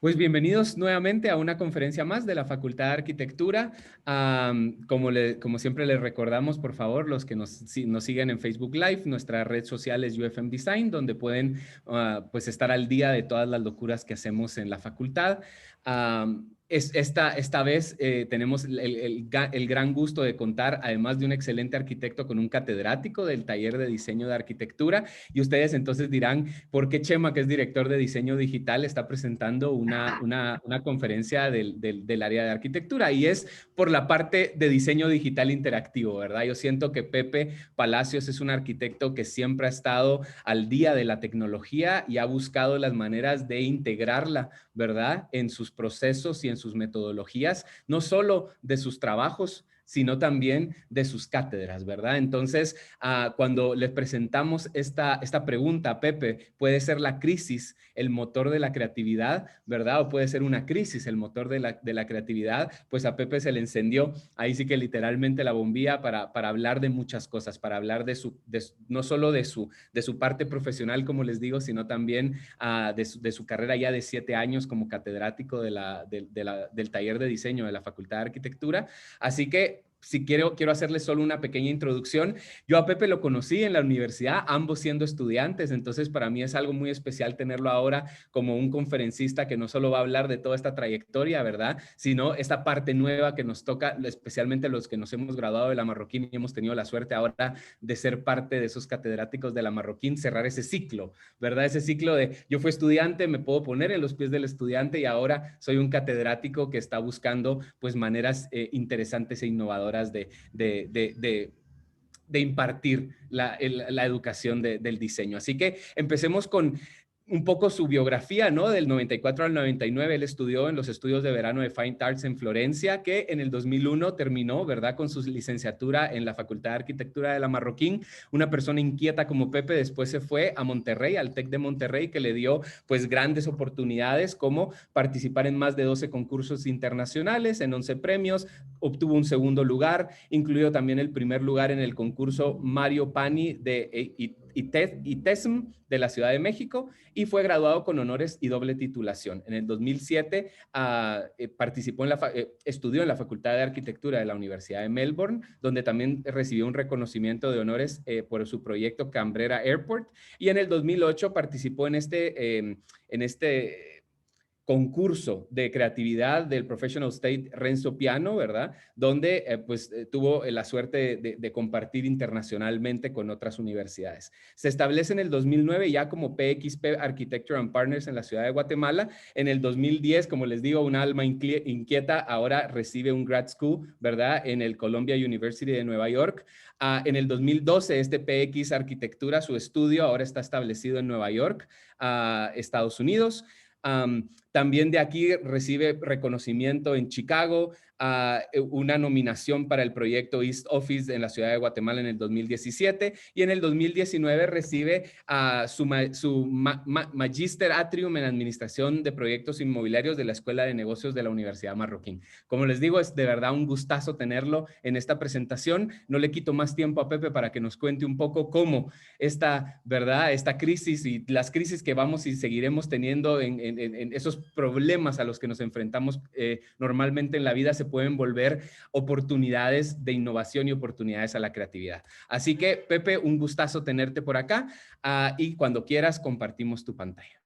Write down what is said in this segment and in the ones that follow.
Pues bienvenidos nuevamente a una conferencia más de la Facultad de Arquitectura. Como siempre les recordamos, por favor, los que nos siguen en Facebook Live, nuestra red social es UFM Design, donde pueden pues estar al día de todas las locuras que hacemos en la facultad. Esta vez tenemos el gran gusto de contar, además de un excelente arquitecto, con un catedrático del taller de diseño de arquitectura. Y ustedes entonces dirán, ¿por qué Chema, que es director de diseño digital, está presentando una conferencia del área de arquitectura? Y es por la parte de diseño digital interactivo, ¿verdad? Yo siento que Pepe Palacios es un arquitecto que siempre ha estado al día de la tecnología y ha buscado las maneras de integrarla, ¿verdad?, en sus procesos y en sus metodologías, no solo de sus trabajos, sino también de sus cátedras, ¿verdad? Entonces, cuando le presentamos esta pregunta a Pepe, ¿puede ser la crisis el motor de la creatividad, ¿verdad? O puede ser una crisis el motor de la creatividad. Pues a Pepe se le encendió ahí sí que literalmente la bombilla para hablar de muchas cosas, para hablar no solo de su parte profesional, como les digo, sino también de su carrera ya de 7 años como catedrático del taller de diseño de la Facultad de Arquitectura. Así que si quiero hacerles solo una pequeña introducción. Yo a Pepe lo conocí en la universidad, ambos siendo estudiantes, entonces para mí es algo muy especial tenerlo ahora como un conferencista que no solo va a hablar de toda esta trayectoria, ¿verdad?, sino esta parte nueva que nos toca, especialmente los que nos hemos graduado de la Marroquín y hemos tenido la suerte ahora de ser parte de esos catedráticos de la Marroquín, cerrar ese ciclo, ¿verdad? Ese ciclo de yo fui estudiante, me puedo poner en los pies del estudiante y ahora soy un catedrático que está buscando pues maneras interesantes e innovadoras de impartir la educación del diseño. Así que empecemos con un poco su biografía, ¿no? Del 94 al 99, él estudió en los estudios de verano de Fine Arts en Florencia, que en el 2001 terminó, ¿verdad?, con su licenciatura en la Facultad de Arquitectura de la Marroquín. Una persona inquieta como Pepe después se fue a Monterrey, al TEC de Monterrey, que le dio pues grandes oportunidades como participar en más de 12 concursos internacionales, en 11 premios, obtuvo un segundo lugar, incluido también el primer lugar en el concurso Mario Pani de ITESM de la Ciudad de México, y fue graduado con honores y doble titulación. En el 2007 estudió en la Facultad de Arquitectura de la Universidad de Melbourne, donde también recibió un reconocimiento de honores por su proyecto Canberra Airport, y en el 2008 participó en este concurso de creatividad del Professional State Renzo Piano, ¿verdad?, donde tuvo la suerte de compartir internacionalmente con otras universidades. Se establece en el 2009 ya como PXP Architecture and Partners en la ciudad de Guatemala. En el 2010, como les digo, un alma inquieta ahora recibe un grad school, ¿verdad?, en el Columbia University de Nueva York. En el 2012, este PX Arquitectura, su estudio, ahora está establecido en Nueva York, Estados Unidos. También de aquí recibe reconocimiento en Chicago, una nominación para el proyecto East Office en la ciudad de Guatemala en el 2017, y en el 2019 recibe su Magister Atrium en Administración de Proyectos Inmobiliarios de la Escuela de Negocios de la Universidad Marroquín. Como les digo, es de verdad un gustazo tenerlo en esta presentación. No le quito más tiempo a Pepe para que nos cuente un poco cómo esta crisis y las crisis que vamos y seguiremos teniendo en esos problemas a los que nos enfrentamos normalmente en la vida se pueden volver oportunidades de innovación y oportunidades a la creatividad. Así que, Pepe, un gustazo tenerte por acá y cuando quieras compartimos tu pantalla.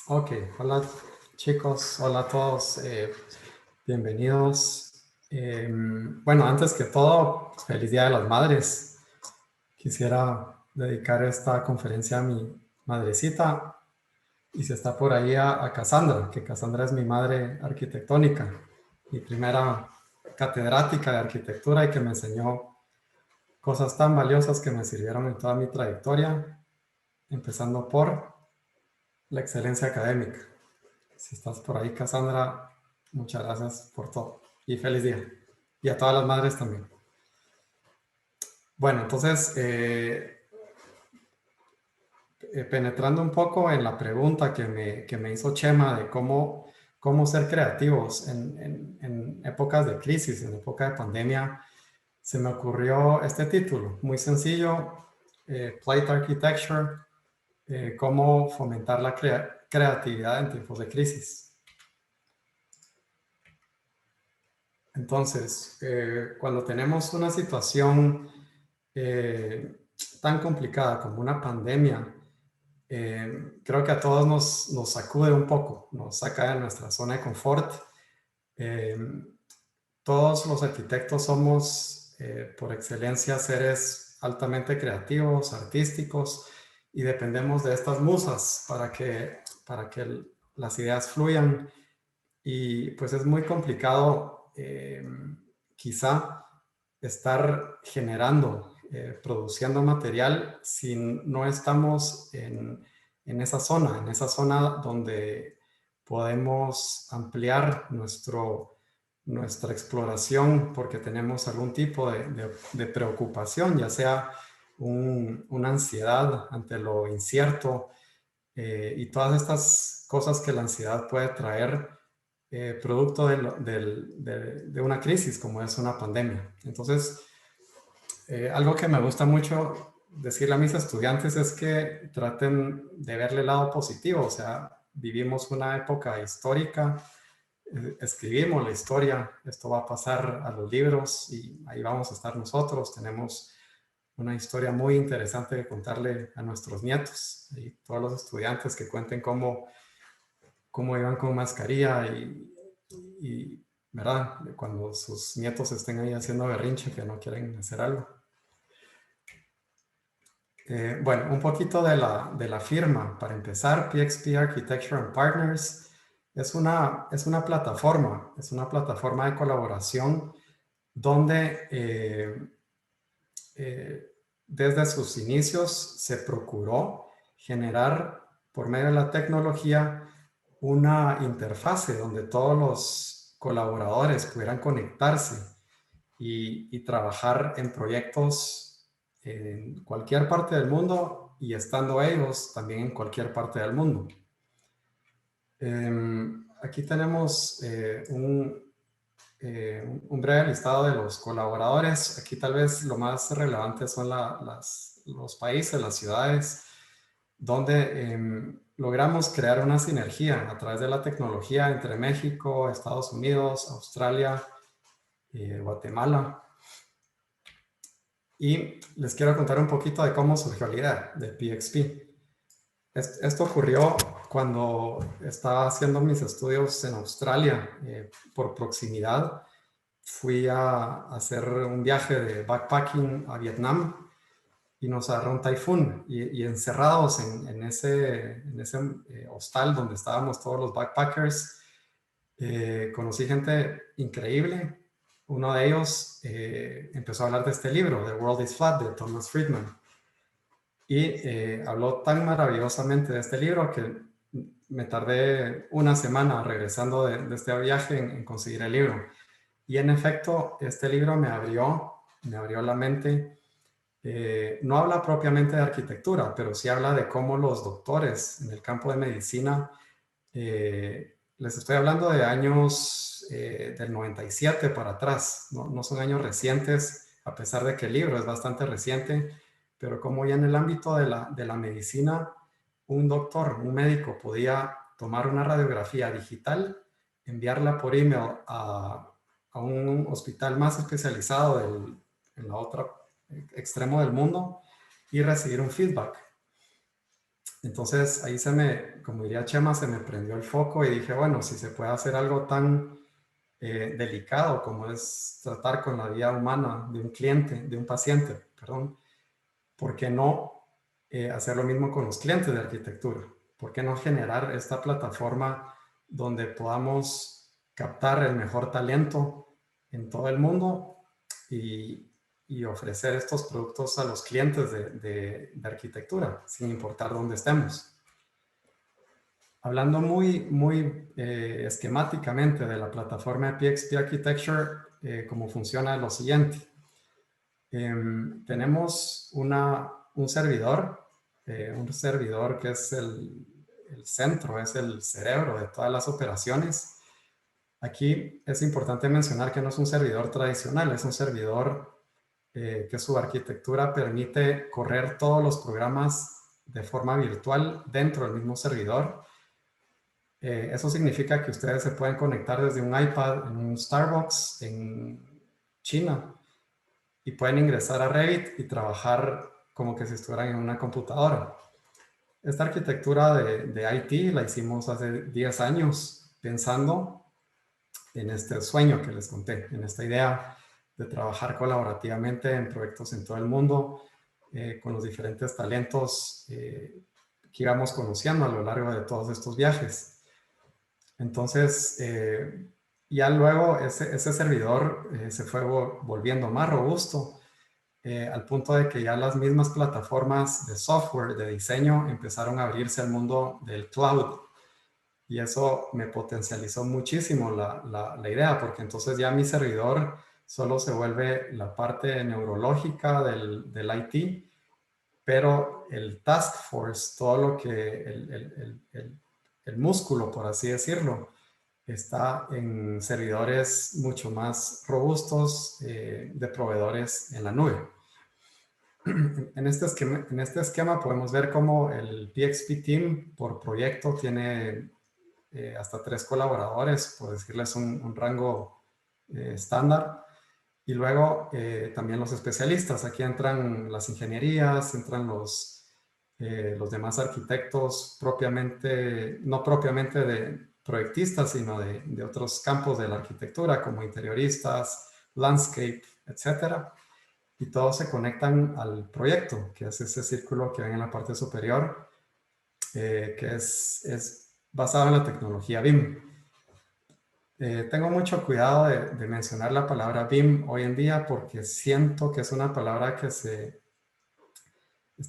Ok, hola chicos, hola a todos, bienvenidos. Bueno, antes que todo, feliz Día de las Madres. Quisiera dedicar esta conferencia a mi madrecita y si está por ahí a Cassandra, que Cassandra es mi madre arquitectónica, mi primera catedrática de arquitectura y que me enseñó cosas tan valiosas que me sirvieron en toda mi trayectoria, empezando por la excelencia académica. Si estás por ahí, Cassandra, muchas gracias por todo y feliz día. Y a todas las madres también. Bueno, entonces, penetrando un poco en la pregunta que me hizo Chema de cómo ser creativos en épocas de crisis, en época de pandemia, se me ocurrió este título, muy sencillo, Plate Architecture, cómo fomentar la creatividad en tiempos de crisis. Entonces, cuando tenemos una situación tan complicada como una pandemia, creo que a todos nos sacude un poco, nos saca de nuestra zona de confort. Todos los arquitectos somos, por excelencia, seres altamente creativos, artísticos, y dependemos de estas musas para que las ideas fluyan. Y pues es muy complicado, quizá, estar generando, produciendo material si no estamos en esa zona donde podemos ampliar nuestra exploración porque tenemos algún tipo de preocupación, ya sea una ansiedad ante lo incierto, y todas estas cosas que la ansiedad puede traer, producto de una crisis como es una pandemia. Entonces, algo que me gusta mucho decirle a mis estudiantes es que traten de verle el lado positivo. O sea, vivimos una época histórica, escribimos la historia, esto va a pasar a los libros y ahí vamos a estar nosotros. Tenemos una historia muy interesante que contarle a nuestros nietos y todos los estudiantes que cuenten cómo iban con mascarilla y, ¿verdad? Cuando sus nietos estén ahí haciendo berrinche que no quieren hacer algo. Bueno, un poquito de la firma. Para empezar, PXP Architecture and Partners es una plataforma de colaboración donde desde sus inicios se procuró generar por medio de la tecnología una interfase donde todos los colaboradores pudieran conectarse y trabajar en proyectos en cualquier parte del mundo y estando ellos también en cualquier parte del mundo. Aquí tenemos un breve listado de los colaboradores. Aquí tal vez lo más relevante son los países, las ciudades, donde logramos crear una sinergia a través de la tecnología entre México, Estados Unidos, Australia, Guatemala. Y les quiero contar un poquito de cómo surgió la idea de PXP. Esto ocurrió cuando estaba haciendo mis estudios en Australia. Por proximidad, fui a hacer un viaje de backpacking a Vietnam y nos agarró un taifún. Y encerrados en ese hostal donde estábamos todos los backpackers, conocí gente increíble. Uno de ellos empezó a hablar de este libro, The World is Flat, de Thomas Friedman. Y habló tan maravillosamente de este libro que me tardé una semana regresando de este viaje en conseguir el libro. Y en efecto, este libro me abrió la mente. No habla propiamente de arquitectura, pero sí habla de cómo los doctores en el campo de medicina, les estoy hablando de años del 97 para atrás, no son años recientes, a pesar de que el libro es bastante reciente, pero como ya en el ámbito de la medicina, un doctor, un médico podía tomar una radiografía digital, enviarla por email a un hospital más especializado en la otra extremo del mundo y recibir un feedback. Entonces ahí como diría Chema, se me prendió el foco y dije, bueno, si se puede hacer algo tan delicado como es tratar con la vida humana de un paciente, perdón, ¿por qué no hacer lo mismo con los clientes de arquitectura? ¿Por qué no generar esta plataforma donde podamos captar el mejor talento en todo el mundo y ofrecer estos productos a los clientes de arquitectura, sin importar dónde estemos? Hablando muy esquemáticamente de la plataforma de PXP Architecture, cómo funciona es lo siguiente. Tenemos un servidor que es el centro, es el cerebro de todas las operaciones. Aquí es importante mencionar que no es un servidor tradicional, es un servidor que su arquitectura permite correr todos los programas de forma virtual dentro del mismo servidor. Eso significa que ustedes se pueden conectar desde un iPad en un Starbucks en China y pueden ingresar a Revit y trabajar como que si estuvieran en una computadora. Esta arquitectura de IT la hicimos hace 10 años pensando en este sueño que les conté, en esta idea de trabajar colaborativamente en proyectos en todo el mundo con los diferentes talentos que íbamos conociendo a lo largo de todos estos viajes. Entonces, ya luego ese servidor se fue volviendo más robusto al punto de que ya las mismas plataformas de software, de diseño, empezaron a abrirse al mundo del cloud. Y eso me potencializó muchísimo la idea, porque entonces ya mi servidor solo se vuelve la parte neurológica del IT, pero el task force, todo lo que el músculo, por así decirlo, está en servidores mucho más robustos de proveedores en la nube. En este esquema podemos ver cómo el PXP Team por proyecto tiene hasta 3 colaboradores, por decirles un rango estándar. Y luego también los especialistas. Aquí entran las ingenierías, entran los demás arquitectos propiamente, no propiamente de proyectistas, sino de otros campos de la arquitectura, como interioristas, landscape, etcétera. Y todos se conectan al proyecto, que es ese círculo que ven en la parte superior, que es basado en la tecnología BIM. Tengo mucho cuidado de mencionar la palabra BIM hoy en día porque siento que es una palabra que está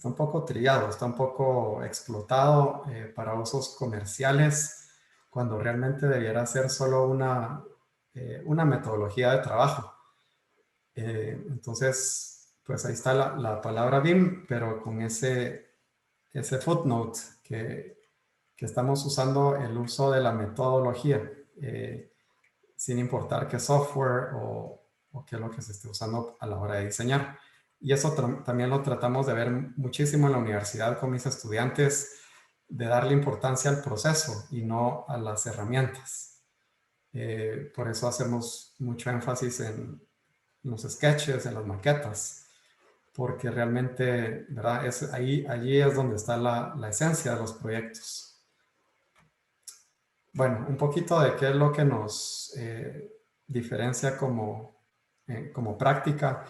un poco trillado, está un poco explotado para usos comerciales, cuando realmente debiera ser solo una metodología de trabajo. Entonces, pues ahí está la palabra BIM, pero con ese footnote que estamos usando el uso de la metodología, sin importar qué software o qué es lo que se esté usando a la hora de diseñar. Y eso también lo tratamos de ver muchísimo en la universidad con mis estudiantes, de darle importancia al proceso y no a las herramientas. Por eso hacemos mucho énfasis en los sketches, en las maquetas, porque realmente, ¿verdad? Allí es donde está la esencia de los proyectos. Bueno, un poquito de qué es lo que nos diferencia como práctica.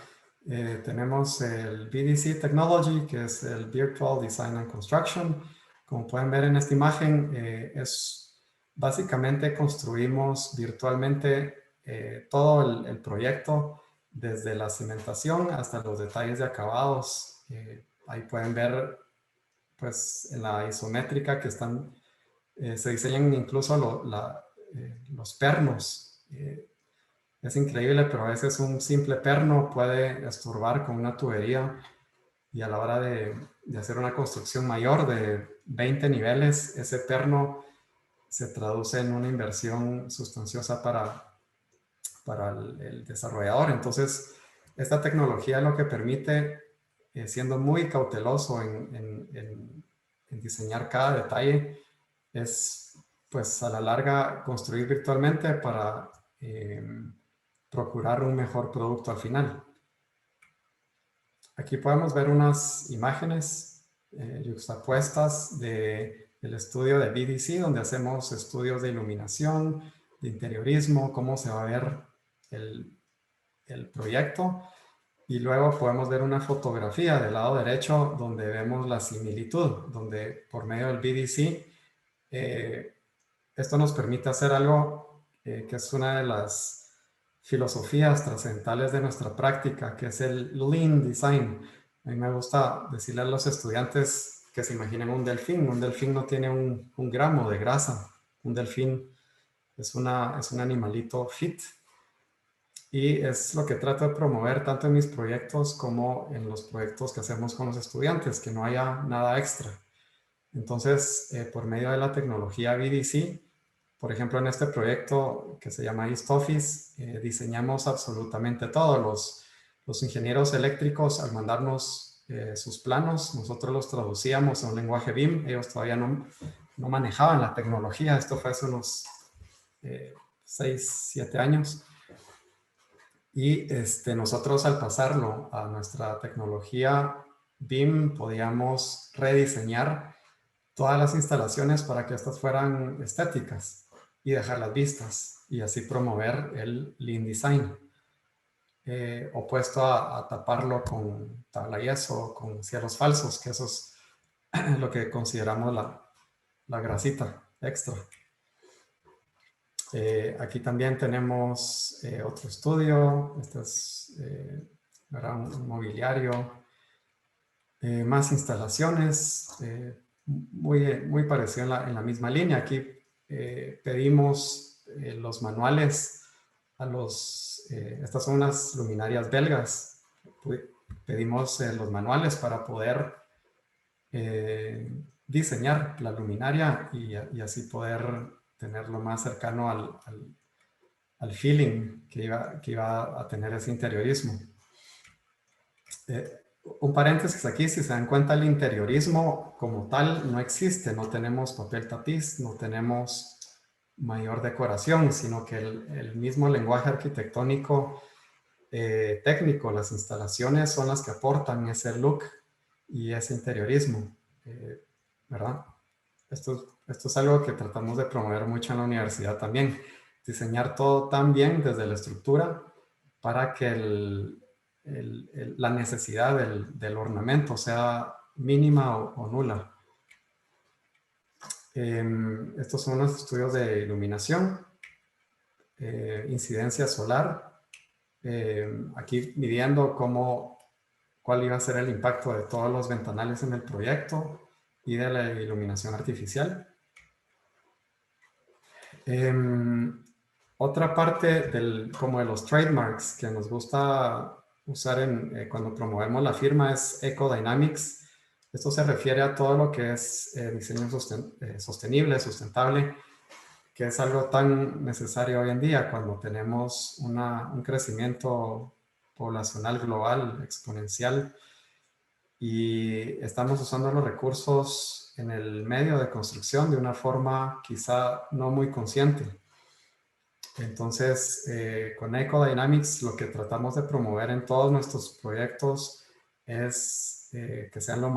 Tenemos el VDC Technology, que es el Virtual Design and Construction. Como pueden ver en esta imagen, básicamente construimos virtualmente todo el proyecto, desde la cimentación hasta los detalles de acabados. Ahí pueden ver, pues, en la isométrica que se diseñan incluso los pernos. Es increíble, pero a veces un simple perno puede estorbar con una tubería, y a la hora de hacer una construcción mayor de 20 niveles, ese perno se traduce en una inversión sustanciosa para el desarrollador. Entonces, esta tecnología lo que permite, siendo muy cauteloso en diseñar cada detalle, es, pues, a la larga construir virtualmente para procurar un mejor producto al final. Aquí podemos ver unas imágenes yuxtapuestas del estudio de VDC, donde hacemos estudios de iluminación, de interiorismo, cómo se va a ver el proyecto. Y luego podemos ver una fotografía del lado derecho donde vemos la similitud, donde por medio del VDC esto nos permite hacer algo que es una de las filosofías trascendentales de nuestra práctica, que es el Lean Design. A mí me gusta decirle a los estudiantes que se imaginen un delfín. Un delfín no tiene un gramo de grasa. Un delfín es un animalito fit. Y es lo que trato de promover tanto en mis proyectos como en los proyectos que hacemos con los estudiantes, que no haya nada extra. Entonces, por medio de la tecnología VDC, por ejemplo, en este proyecto que se llama East Office, diseñamos absolutamente todo, los ingenieros eléctricos, al mandarnos sus planos, nosotros los traducíamos a un lenguaje BIM. Ellos todavía no manejaban la tecnología. Esto fue hace unos 6, 7 años. Y nosotros, al pasarlo a nuestra tecnología BIM, podíamos rediseñar todas las instalaciones para que estas fueran estéticas y dejarlas vistas, y así promover el Lean Design, opuesto a taparlo con tabla yeso, con cielos falsos, que eso es lo que consideramos la grasita extra. Aquí también tenemos otro estudio. Este es un mobiliario, más instalaciones, muy parecido en la misma línea. Aquí pedimos los manuales a estas son unas luminarias belgas. Pedimos los manuales para poder diseñar la luminaria y así poder tenerlo más cercano al feeling que iba a tener ese interiorismo. Un paréntesis aquí: si se dan cuenta, el interiorismo como tal no existe. No tenemos papel tapiz, no tenemos mayor decoración, sino que el mismo lenguaje arquitectónico técnico, las instalaciones son las que aportan ese look y ese interiorismo, ¿verdad? Esto es algo que tratamos de promover mucho en la universidad también. Diseñar todo tan bien desde la estructura para que la necesidad del ornamento sea mínima o nula. Estos son los estudios de iluminación, incidencia solar. Aquí midiendo cuál iba a ser el impacto de todos los ventanales en el proyecto y de la iluminación artificial. Otra parte como de los trademarks que nos gusta usar cuando promovemos la firma es Ecodynamics. Esto se refiere a todo lo que es diseño sostenible, sustentable, que es algo tan necesario hoy en día cuando tenemos un crecimiento poblacional global exponencial y estamos usando los recursos en el medio de construcción de una forma quizá no muy consciente. Entonces, con Ecodynamics lo que tratamos de promover en todos nuestros proyectos es que sean lo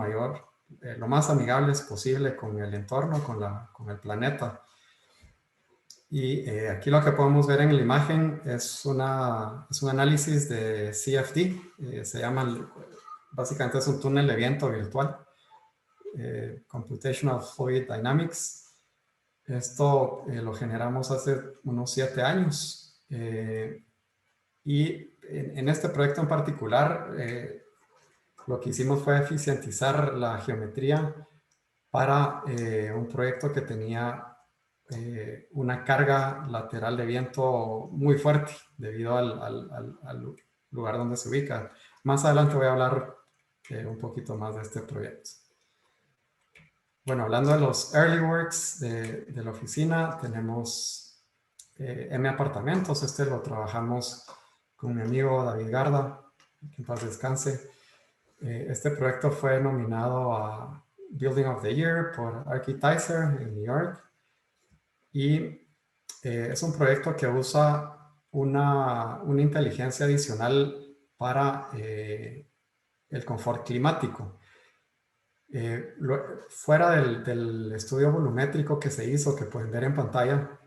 más amigables posible con el entorno, con el planeta. Y aquí lo que podemos ver en la imagen es un análisis de CFD. Básicamente es un túnel de viento virtual, Computational Fluid Dynamics. Esto lo generamos hace unos 7 años. Y en este proyecto en particular, lo que hicimos fue eficientizar la geometría para un proyecto que tenía una carga lateral de viento muy fuerte debido al lugar donde se ubica. Más adelante voy a hablar un poquito más de este proyecto. Bueno, hablando de los early works de la oficina, tenemos M apartamentos. Este lo trabajamos con mi amigo David Garda, que en paz descanse. Este proyecto fue nominado a Building of the Year por Architizer en New York. Y es un proyecto que usa una inteligencia adicional para el confort climático. Fuera del estudio volumétrico que se hizo, que pueden ver en pantalla,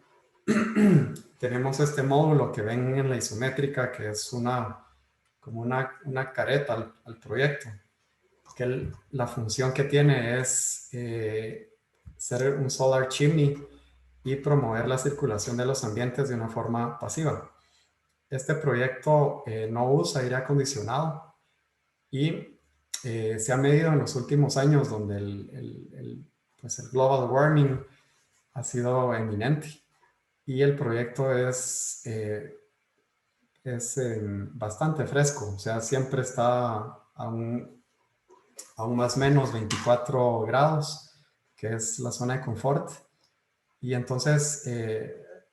tenemos este módulo que ven en la isométrica, que es como una careta al proyecto, que la función que tiene es ser un solar chimney y promover la circulación de los ambientes de una forma pasiva. Este proyecto no usa aire acondicionado y se ha medido en los últimos años donde el global warming ha sido eminente y el proyecto es bastante fresco, o sea, siempre está a un más o menos 24 grados, que es la zona de confort. Y entonces,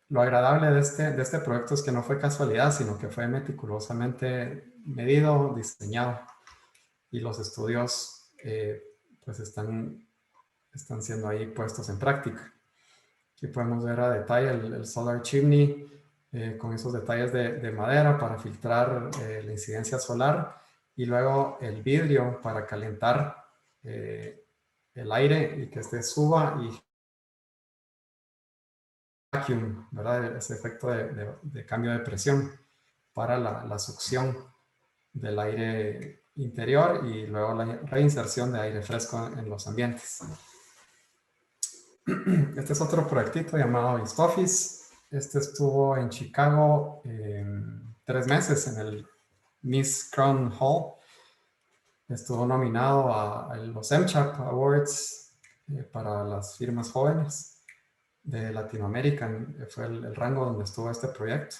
lo agradable de este proyecto es que no fue casualidad, sino que fue meticulosamente medido, diseñado, y los estudios pues están siendo ahí puestos en práctica. Aquí podemos ver a detalle el solar chimney con esos detalles de madera para filtrar la incidencia solar, y luego el vidrio para calentar el aire y que este suba, y vacuum, ¿verdad? Ese efecto de cambio de presión para la succión del aire interior y luego la reinserción de aire fresco en los ambientes. Este es otro proyectito llamado East Office. Este estuvo en Chicago 3 meses en el Miss Crown Hall. Estuvo nominado a los MCHAP Awards para las firmas jóvenes de Latinoamérica. Fue el rango donde estuvo este proyecto.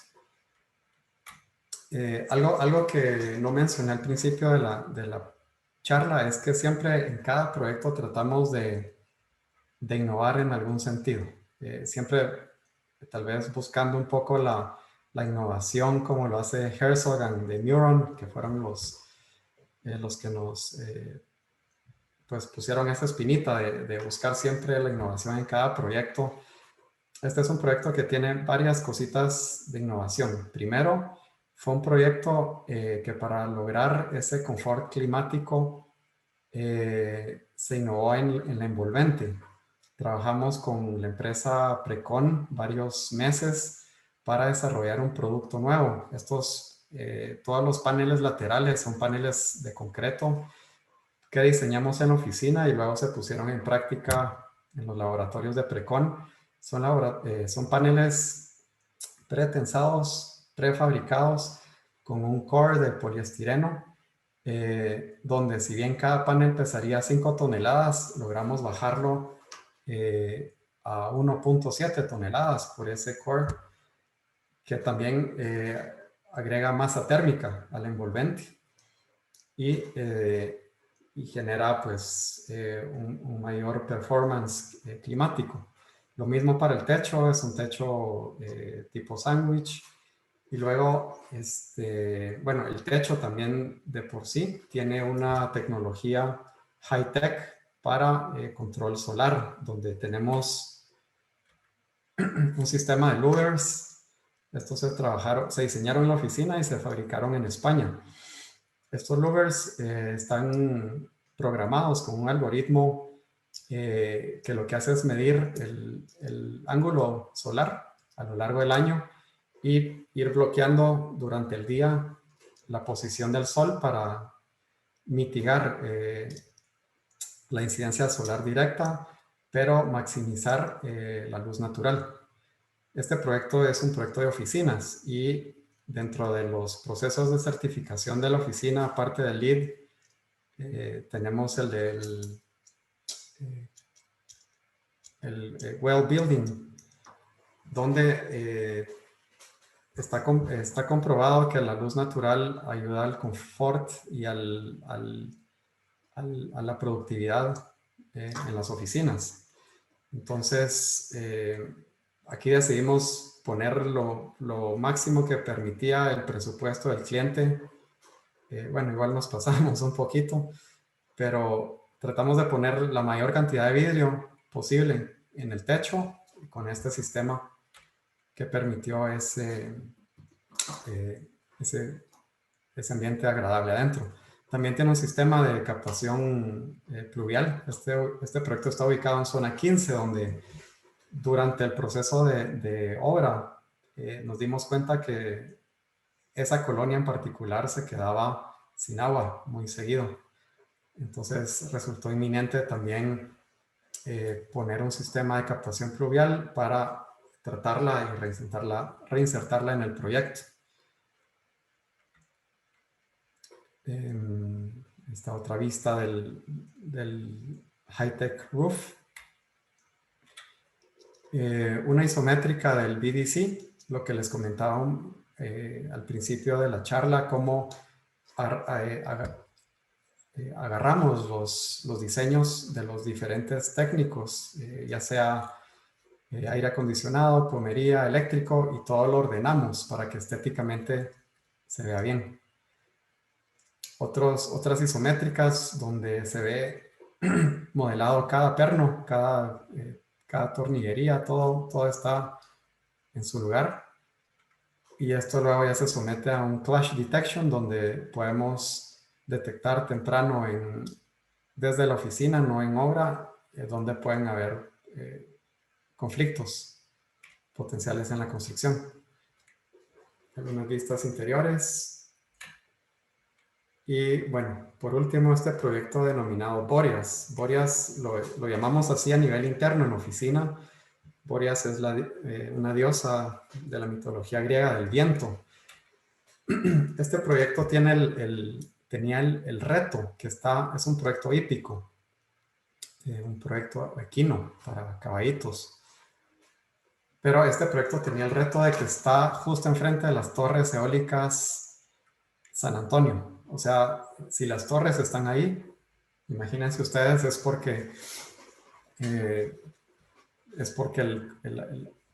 Algo que no mencioné al principio de la charla es que siempre en cada proyecto tratamos de innovar en algún sentido. Siempre tal vez buscando un poco la innovación como lo hace Herzog and de Neuron, que fueron los que nos pues pusieron esa espinita de buscar siempre la innovación en cada proyecto. Este es un proyecto que tiene varias cositas de innovación. Primero, fue un proyecto que para lograr ese confort climático se innovó en la envolvente. Trabajamos con la empresa Precon varios meses para desarrollar un producto nuevo. Todos los paneles laterales son paneles de concreto que diseñamos en oficina y luego se pusieron en práctica en los laboratorios de Precon. Son paneles pretensados, prefabricados con un core de poliestireno, donde si bien cada panel pesaría 5 toneladas, logramos bajarlo a 1.7 toneladas por ese core, que también agrega masa térmica al envolvente y genera pues un mayor performance climático. Lo mismo para el techo, es un techo tipo sándwich. Y luego, bueno, el techo también de por sí tiene una tecnología high-tech para control solar, donde tenemos un sistema de louvers. Estos se diseñaron en la oficina y se fabricaron en España. Estos louvers están programados con un algoritmo que lo que hace es medir el ángulo solar a lo largo del año y ir bloqueando durante el día la posición del sol para mitigar la incidencia solar directa, pero maximizar la luz natural. Este proyecto es un proyecto de oficinas y dentro de los procesos de certificación de la oficina, aparte del LEED, tenemos el del well building, donde está comprobado que la luz natural ayuda al confort y a la productividad en las oficinas. Entonces, aquí decidimos poner lo máximo que permitía el presupuesto del cliente. Bueno, igual nos pasamos un poquito, pero tratamos de poner la mayor cantidad de vidrio posible en el techo con este sistema que permitió ese ambiente agradable adentro. También tiene un sistema de captación pluvial. Este proyecto está ubicado en zona 15, donde durante el proceso de obra nos dimos cuenta que esa colonia en particular se quedaba sin agua muy seguido. Entonces resultó inminente también poner un sistema de captación pluvial para tratarla y reinsertarla en el proyecto. Esta otra vista del high-tech roof. Una isométrica del BDC, lo que les comentaba al principio de la charla, cómo agarramos los diseños de los diferentes técnicos, ya sea aire acondicionado, plomería, eléctrico, y todo lo ordenamos para que estéticamente se vea bien. otras isométricas donde se ve modelado cada perno, cada tornillería, todo está en su lugar. Y esto luego ya se somete a un clash detection donde podemos detectar temprano desde la oficina, no en obra, donde pueden haber conflictos potenciales en la construcción. Algunas vistas interiores. Y bueno, por último, este proyecto denominado Boreas. Boreas lo llamamos así a nivel interno en la oficina. Boreas es una diosa de la mitología griega del viento. Este proyecto tenía el reto, es un proyecto hípico, un proyecto equino para caballitos. Pero este proyecto tenía el reto de que está justo enfrente de las torres eólicas San Antonio. O sea, si las torres están ahí, imagínense ustedes, es porque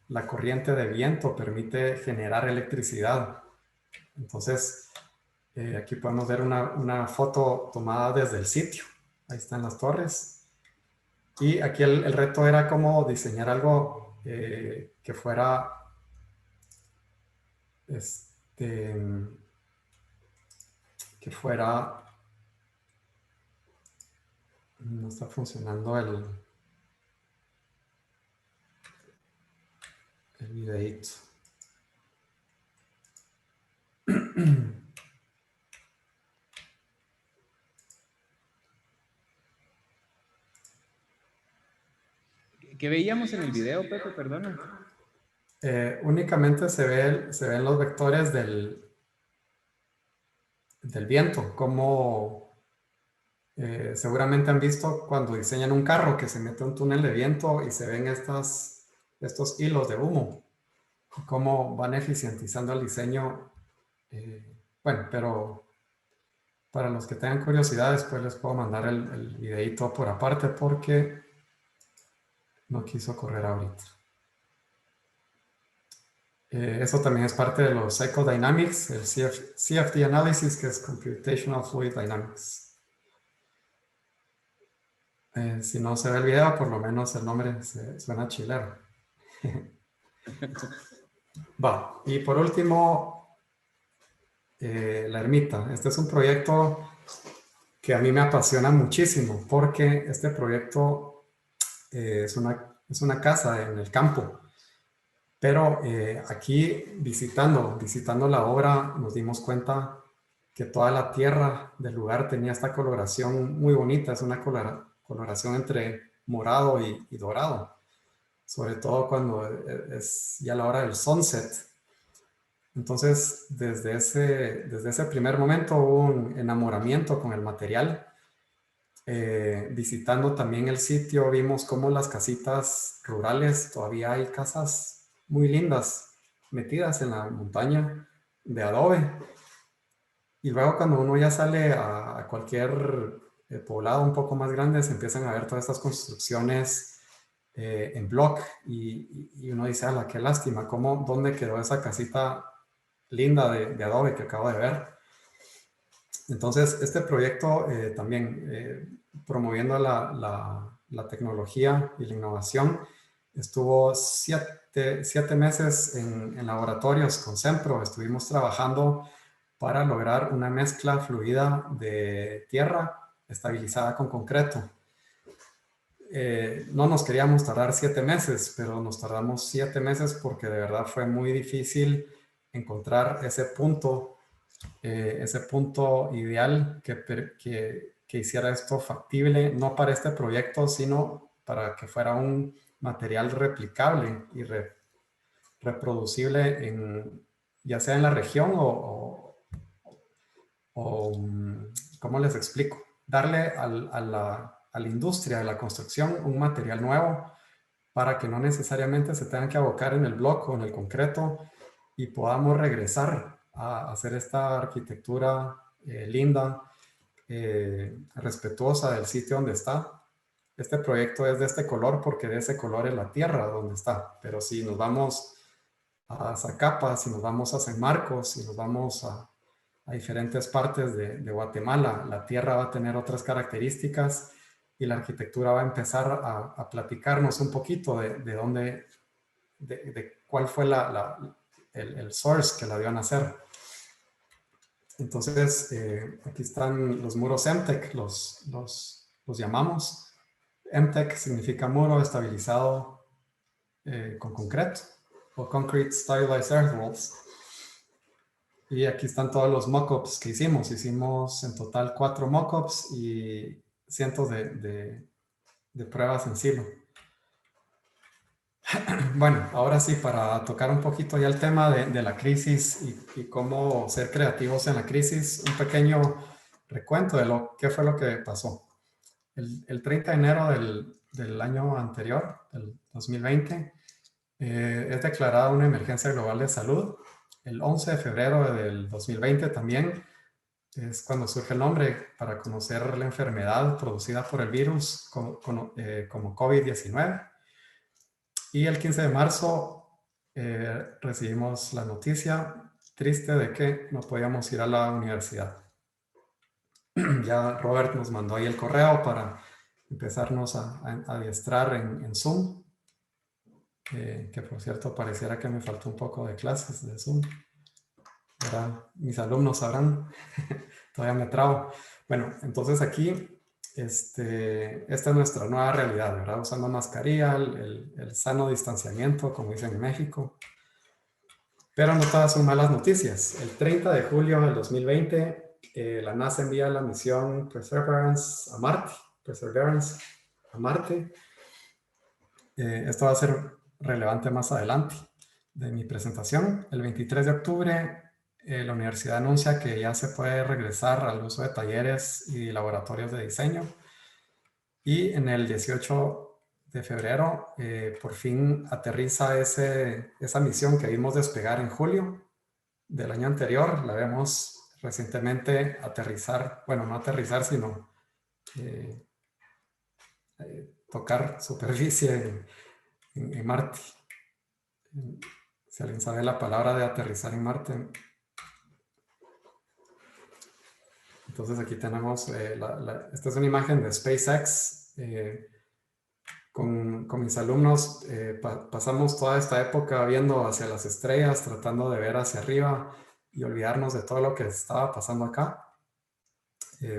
la corriente de viento permite generar electricidad. Entonces, aquí podemos ver una foto tomada desde el sitio. Ahí están las torres. Y aquí el reto era cómo diseñar algo que fuera no está funcionando el videito. ¿Qué veíamos en el video, Pepe? Perdona. Únicamente se ven los vectores del viento, como seguramente han visto cuando diseñan un carro que se mete un túnel de viento y se ven estos hilos de humo, cómo van eficientizando el diseño. Bueno, pero para los que tengan curiosidades, pues les puedo mandar el videito por aparte porque no quiso correr ahorita. Eso también es parte de los Ecodynamics, el CFD Analysis, que es Computational Fluid Dynamics. Si no se ve el video, por lo menos el nombre suena chilero. Va, y por último, la ermita. Este es un proyecto que a mí me apasiona muchísimo porque este proyecto es una casa en el campo. Pero aquí visitando la obra nos dimos cuenta que toda la tierra del lugar tenía esta coloración muy bonita. Es una coloración entre morado y dorado. Sobre todo cuando es ya la hora del sunset. Entonces, desde ese primer momento hubo un enamoramiento con el material. Visitando también el sitio vimos cómo las casitas rurales, todavía hay casas muy lindas metidas en la montaña de adobe. Y luego cuando uno ya sale a cualquier poblado un poco más grande, se empiezan a ver todas estas construcciones en block y uno dice, ala, qué lástima, ¿dónde quedó esa casita linda de adobe que acabo de ver? Entonces, este proyecto también promoviendo la tecnología y la innovación, estuvo 7 meses en laboratorios con Sempro. Estuvimos trabajando para lograr una mezcla fluida de tierra estabilizada con concreto. No nos queríamos tardar 7 meses, pero nos tardamos 7 meses porque de verdad fue muy difícil encontrar ese punto ideal que hiciera esto factible, no para este proyecto, sino para que fuera un material replicable y reproducible ya sea en la región o ¿cómo les explico? Darle a la industria de la construcción un material nuevo para que no necesariamente se tengan que abocar en el bloque o en el concreto y podamos regresar a hacer esta arquitectura linda, respetuosa del sitio donde está. Este proyecto es de este color porque de ese color es la tierra donde está. Pero si nos vamos a Zacapa, si nos vamos a San Marcos, si nos vamos a a diferentes partes de Guatemala. La tierra va a tener otras características y la arquitectura va a empezar a platicarnos un poquito de dónde, de cuál fue el source que la vio nacer. Entonces, aquí están los muros MTEC, los llamamos. MTEC significa muro estabilizado con concreto, o Concrete Stabilized Earth Walls. Y aquí están todos los mockups que hicimos. Hicimos en total 4 mockups y cientos de pruebas en silo. Bueno, ahora sí, para tocar un poquito ya el tema de la crisis y cómo ser creativos en la crisis, un pequeño recuento de qué fue lo que pasó. El 30 de enero del año anterior, del 2020, es declarada una emergencia global de salud. El 11 de febrero del 2020 también es cuando surge el nombre para conocer la enfermedad producida por el virus como COVID-19. Y el 15 de marzo recibimos la noticia triste de que no podíamos ir a la universidad. Ya Robert nos mandó ahí el correo para empezarnos a adiestrar en Zoom. Que por cierto pareciera que me faltó un poco de clases de Zoom. Ahora mis alumnos sabrán, todavía me trabo. Bueno, entonces aquí esta es nuestra nueva realidad, ¿verdad? Usando mascarilla, el sano distanciamiento, como dicen en México. Pero no todas son malas noticias. El 30 de julio del 2020, la NASA envía la misión Perseverance a Marte. Esto va a ser relevante más adelante de mi presentación. El 23 de octubre, la universidad anuncia que ya se puede regresar al uso de talleres y laboratorios de diseño. Y en el 18 de febrero, por fin aterriza esa misión que vimos despegar en julio del año anterior. La vemos recientemente aterrizar, bueno, no aterrizar, sino tocar superficie en Marte. Si alguien sabe la palabra de aterrizar en Marte. Entonces aquí tenemos, esta es una imagen de SpaceX. Con mis alumnos pasamos toda esta época viendo hacia las estrellas, tratando de ver hacia arriba y olvidarnos de todo lo que estaba pasando acá.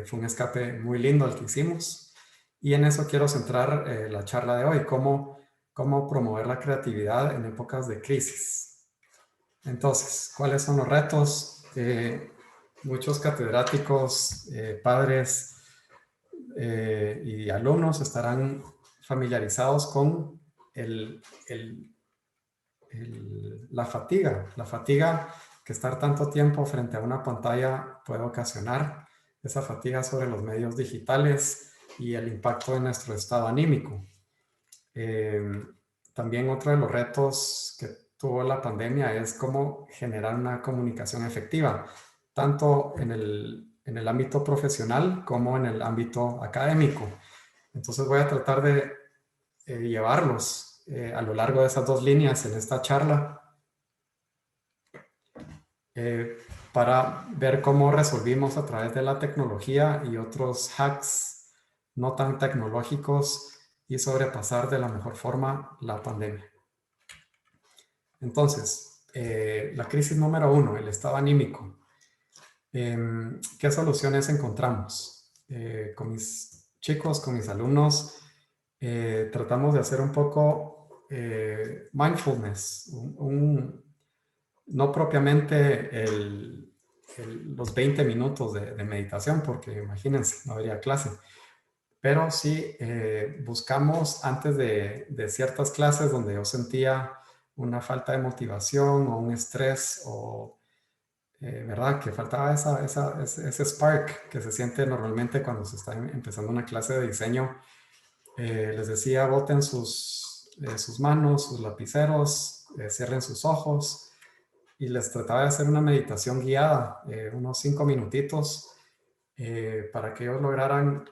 Fue un escape muy lindo el que hicimos. Y en eso quiero centrar la charla de hoy, cómo promover la creatividad en épocas de crisis. Entonces, ¿cuáles son los retos? Muchos catedráticos, padres y alumnos estarán familiarizados con la fatiga que estar tanto tiempo frente a una pantalla puede ocasionar, esa fatiga sobre los medios digitales y el impacto en nuestro estado anímico. También otro de los retos que tuvo la pandemia es cómo generar una comunicación efectiva, tanto en el ámbito profesional como en el ámbito académico. Entonces voy a tratar de llevarlos a lo largo de esas dos líneas en esta charla para ver cómo resolvimos a través de la tecnología y otros hacks no tan tecnológicos y sobrepasar de la mejor forma la pandemia. Entonces, la crisis número 1, el estado anímico. ¿Qué soluciones encontramos? Con mis chicos, con mis alumnos, tratamos de hacer un poco mindfulness, no propiamente los 20 minutos de meditación, porque imagínense, no habría clase, pero sí buscamos antes de ciertas clases donde yo sentía una falta de motivación o un estrés o ¿verdad? Que faltaba ese spark que se siente normalmente cuando se está empezando una clase de diseño. Les decía, boten sus manos, sus lapiceros, cierren sus ojos y les trataba de hacer una meditación guiada, unos 5 minutitos, para que ellos lograran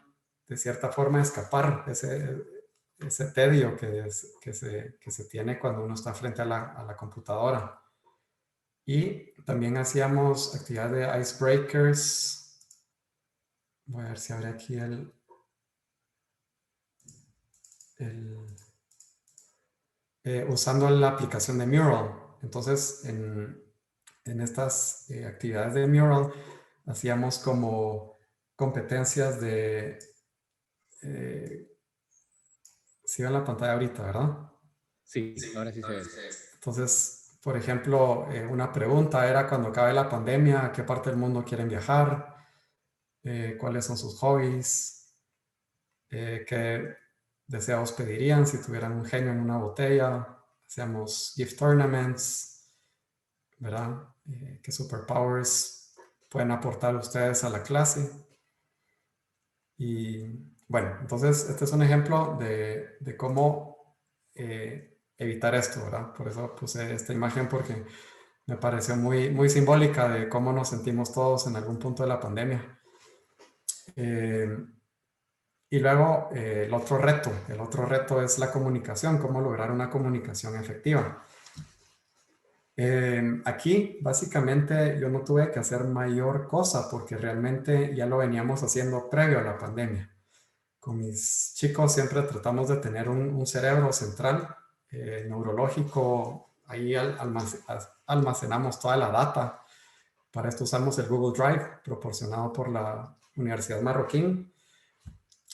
de cierta forma escapar ese tedio que se tiene cuando uno está frente a la computadora. Y también hacíamos actividades de icebreakers. Voy a ver si abre aquí usando la aplicación de Mural. Entonces, en estas actividades de Mural, hacíamos como competencias de... ¿sí ven la pantalla ahorita, verdad? Sí, ahora sí se ve. Entonces, por ejemplo, una pregunta era cuando acabe la pandemia, ¿a qué parte del mundo quieren viajar? ¿Cuáles son sus hobbies? ¿Qué deseos pedirían si tuvieran un genio en una botella? Hacíamos gift tournaments, ¿verdad? ¿Qué superpowers pueden aportar ustedes a la clase? Y bueno, entonces este es un ejemplo de cómo evitar esto, ¿verdad? Por eso puse esta imagen porque me pareció muy simbólica de cómo nos sentimos todos en algún punto de la pandemia. Y luego el otro reto es la comunicación, cómo lograr una comunicación efectiva. Aquí básicamente yo no tuve que hacer mayor cosa porque realmente ya lo veníamos haciendo previo a la pandemia. Con mis chicos siempre tratamos de tener un cerebro central, neurológico, ahí almacenamos toda la data. Para esto usamos el Google Drive proporcionado por la Universidad Marroquín.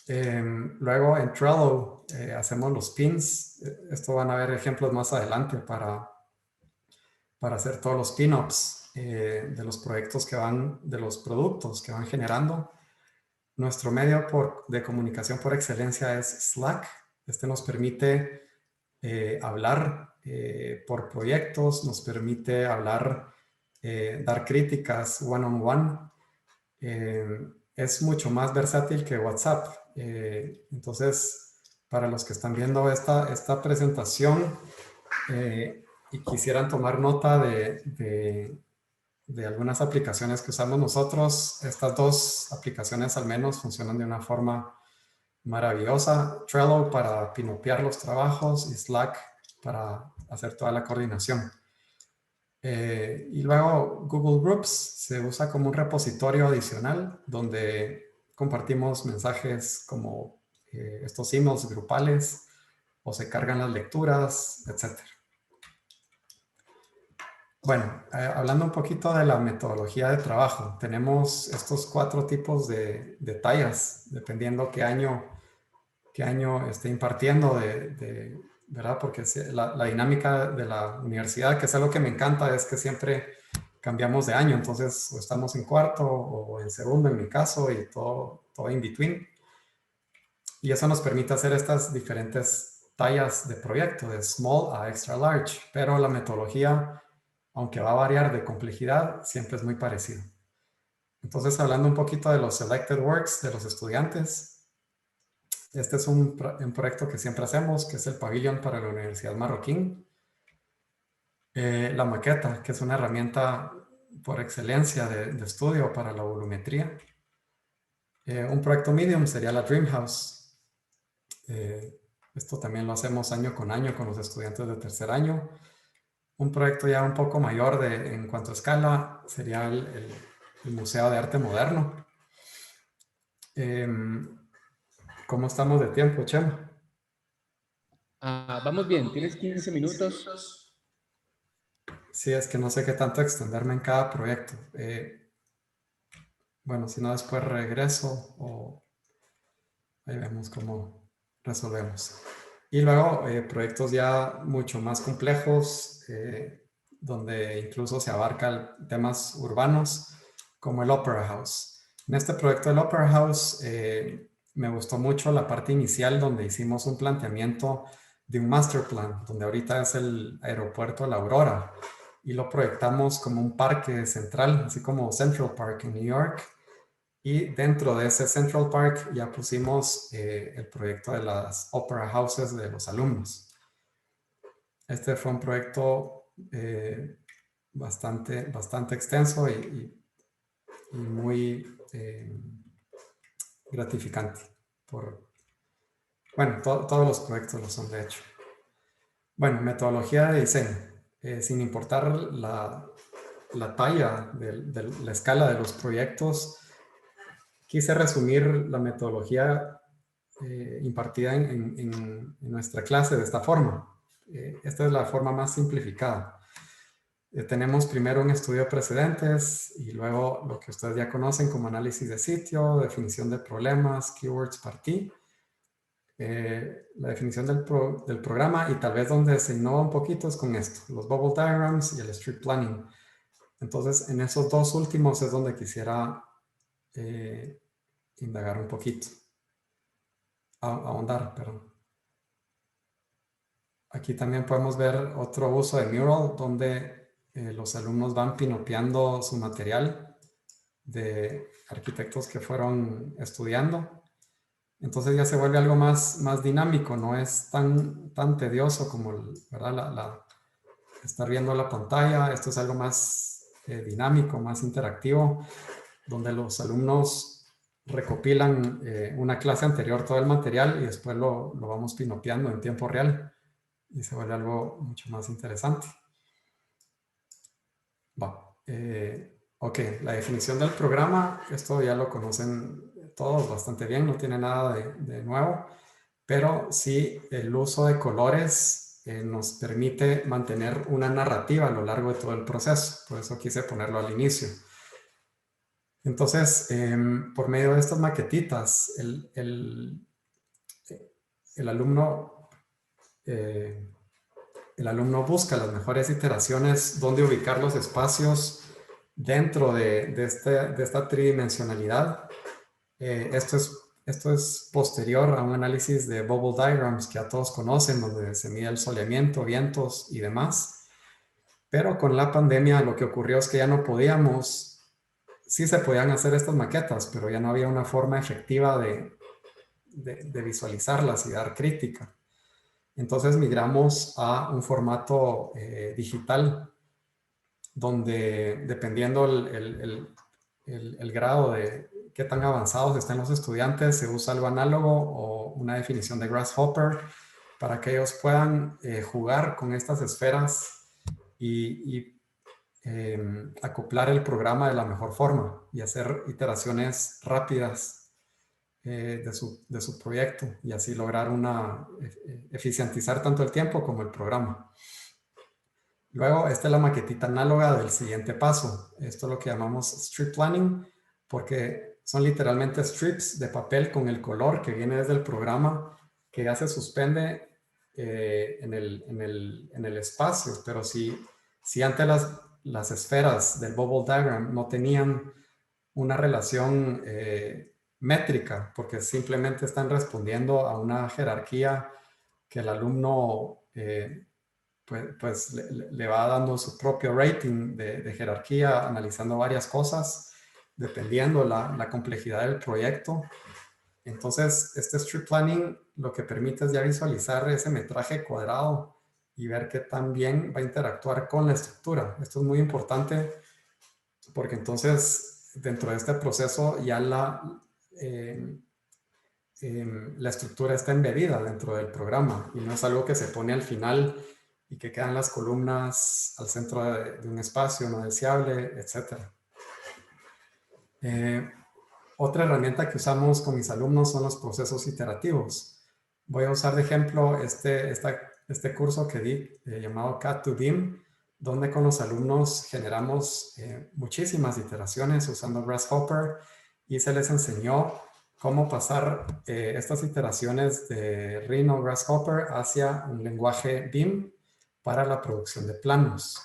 Luego en Trello hacemos los pins. Esto van a ver ejemplos más adelante para hacer todos los pin-ups de los proyectos de los productos que van generando. Nuestro medio de comunicación por excelencia es Slack. Este nos permite hablar por proyectos, nos permite hablar, dar críticas one-on-one. Es mucho más versátil que WhatsApp. Entonces, para los que están viendo esta presentación y quisieran tomar nota de algunas aplicaciones que usamos nosotros, estas dos aplicaciones al menos funcionan de una forma maravillosa. Trello para pinopear los trabajos y Slack para hacer toda la coordinación. Y luego Google Groups se usa como un repositorio adicional donde compartimos mensajes como estos emails grupales o se cargan las lecturas, etc. Bueno, hablando un poquito de la metodología de trabajo, tenemos estos 4 tipos de tallas, dependiendo qué año esté impartiendo, ¿verdad? Porque la dinámica de la universidad, que es algo que me encanta, es que siempre cambiamos de año, entonces o estamos en cuarto o en segundo en mi caso y todo in between. Y eso nos permite hacer estas diferentes tallas de proyecto, de small a extra large, pero la metodología, aunque va a variar de complejidad, siempre es muy parecida. Entonces, hablando un poquito de los selected works de los estudiantes, este es un proyecto que siempre hacemos, que es el pabellón para la Universidad Marroquín. La maqueta, que es una herramienta por excelencia de estudio para la volumetría. Un proyecto medium sería la Dream House. Esto también lo hacemos año con año con los estudiantes de tercer año. Un proyecto ya un poco mayor en cuanto a escala sería el Museo de Arte Moderno. ¿Cómo estamos de tiempo, Chema? Vamos bien, tienes 15 minutos. Sí, es que no sé qué tanto extenderme en cada proyecto. Bueno, si no, después regreso o ahí vemos cómo resolvemos. Y luego proyectos ya mucho más complejos, donde incluso se abarcan temas urbanos, como el Opera House. En este proyecto del Opera House me gustó mucho la parte inicial donde hicimos un planteamiento de un master plan, donde ahorita es el aeropuerto La Aurora, y lo proyectamos como un parque central, así como Central Park en New York. Y dentro de ese Central Park ya pusimos el proyecto de las Opera Houses de los alumnos. Este fue un proyecto bastante extenso y muy gratificante. Bueno, todos los proyectos lo son de hecho. Bueno, metodología de diseño. Sin importar la talla de la escala de los proyectos, quise resumir la metodología impartida en nuestra clase de esta forma. Esta es la forma más simplificada. Tenemos primero un estudio de precedentes y luego lo que ustedes ya conocen como análisis de sitio, definición de problemas, keywords para ti, la definición del programa y tal vez donde se innova un poquito es con esto, los bubble diagrams y el street planning. Entonces, en esos dos últimos es donde quisiera indagar un poquito, ahondar, perdón. Aquí también podemos ver otro uso de Mural, donde los alumnos van pinoteando su material de arquitectos que fueron estudiando. Entonces ya se vuelve algo más dinámico, no es tan tedioso como ¿verdad? Estar viendo la pantalla. Esto es algo más dinámico, más interactivo, donde los alumnos recopilan una clase anterior todo el material y después lo vamos pinoteando en tiempo real y se vuelve algo mucho más interesante. Ok, la definición del programa, esto ya lo conocen todos bastante bien, no tiene nada de nuevo, pero sí el uso de colores nos permite mantener una narrativa a lo largo de todo el proceso, por eso quise ponerlo al inicio. Entonces, por medio de estas maquetitas, el alumno busca las mejores iteraciones, dónde ubicar los espacios dentro de esta tridimensionalidad. Esto es posterior a un análisis de bubble diagrams que ya todos conocen, donde se mide el soleamiento, vientos y demás. Pero con la pandemia lo que ocurrió es que ya no podíamos, sí se podían hacer estas maquetas, pero ya no había una forma efectiva de visualizarlas y dar crítica. Entonces migramos a un formato digital, donde dependiendo el grado de qué tan avanzados estén los estudiantes, se usa algo análogo o una definición de Grasshopper para que ellos puedan jugar con estas esferas y acoplar el programa de la mejor forma y hacer iteraciones rápidas de su proyecto y así lograr eficientizar tanto el tiempo como el programa. Luego, esta es la maquetita análoga del siguiente paso. Esto es lo que llamamos strip planning, porque son literalmente strips de papel con el color que viene desde el programa, que ya se suspende en el espacio. Pero si antes las esferas del bubble diagram no tenían una relación métrica, porque simplemente están respondiendo a una jerarquía que el alumno pues le va dando su propio rating de jerarquía, analizando varias cosas, dependiendo la complejidad del proyecto. Entonces, este strip planning lo que permite es ya visualizar ese metraje cuadrado y ver qué tan bien va a interactuar con la estructura. Esto es muy importante porque entonces dentro de este proceso ya la estructura está embebida dentro del programa y no es algo que se pone al final y que quedan las columnas al centro de un espacio no deseable, etc. Otra herramienta que usamos con mis alumnos son los procesos iterativos. Voy a usar de ejemplo este curso que di llamado Cat2BIM, donde con los alumnos generamos muchísimas iteraciones usando Grasshopper y se les enseñó cómo pasar estas iteraciones de Rhino Grasshopper hacia un lenguaje BIM para la producción de planos.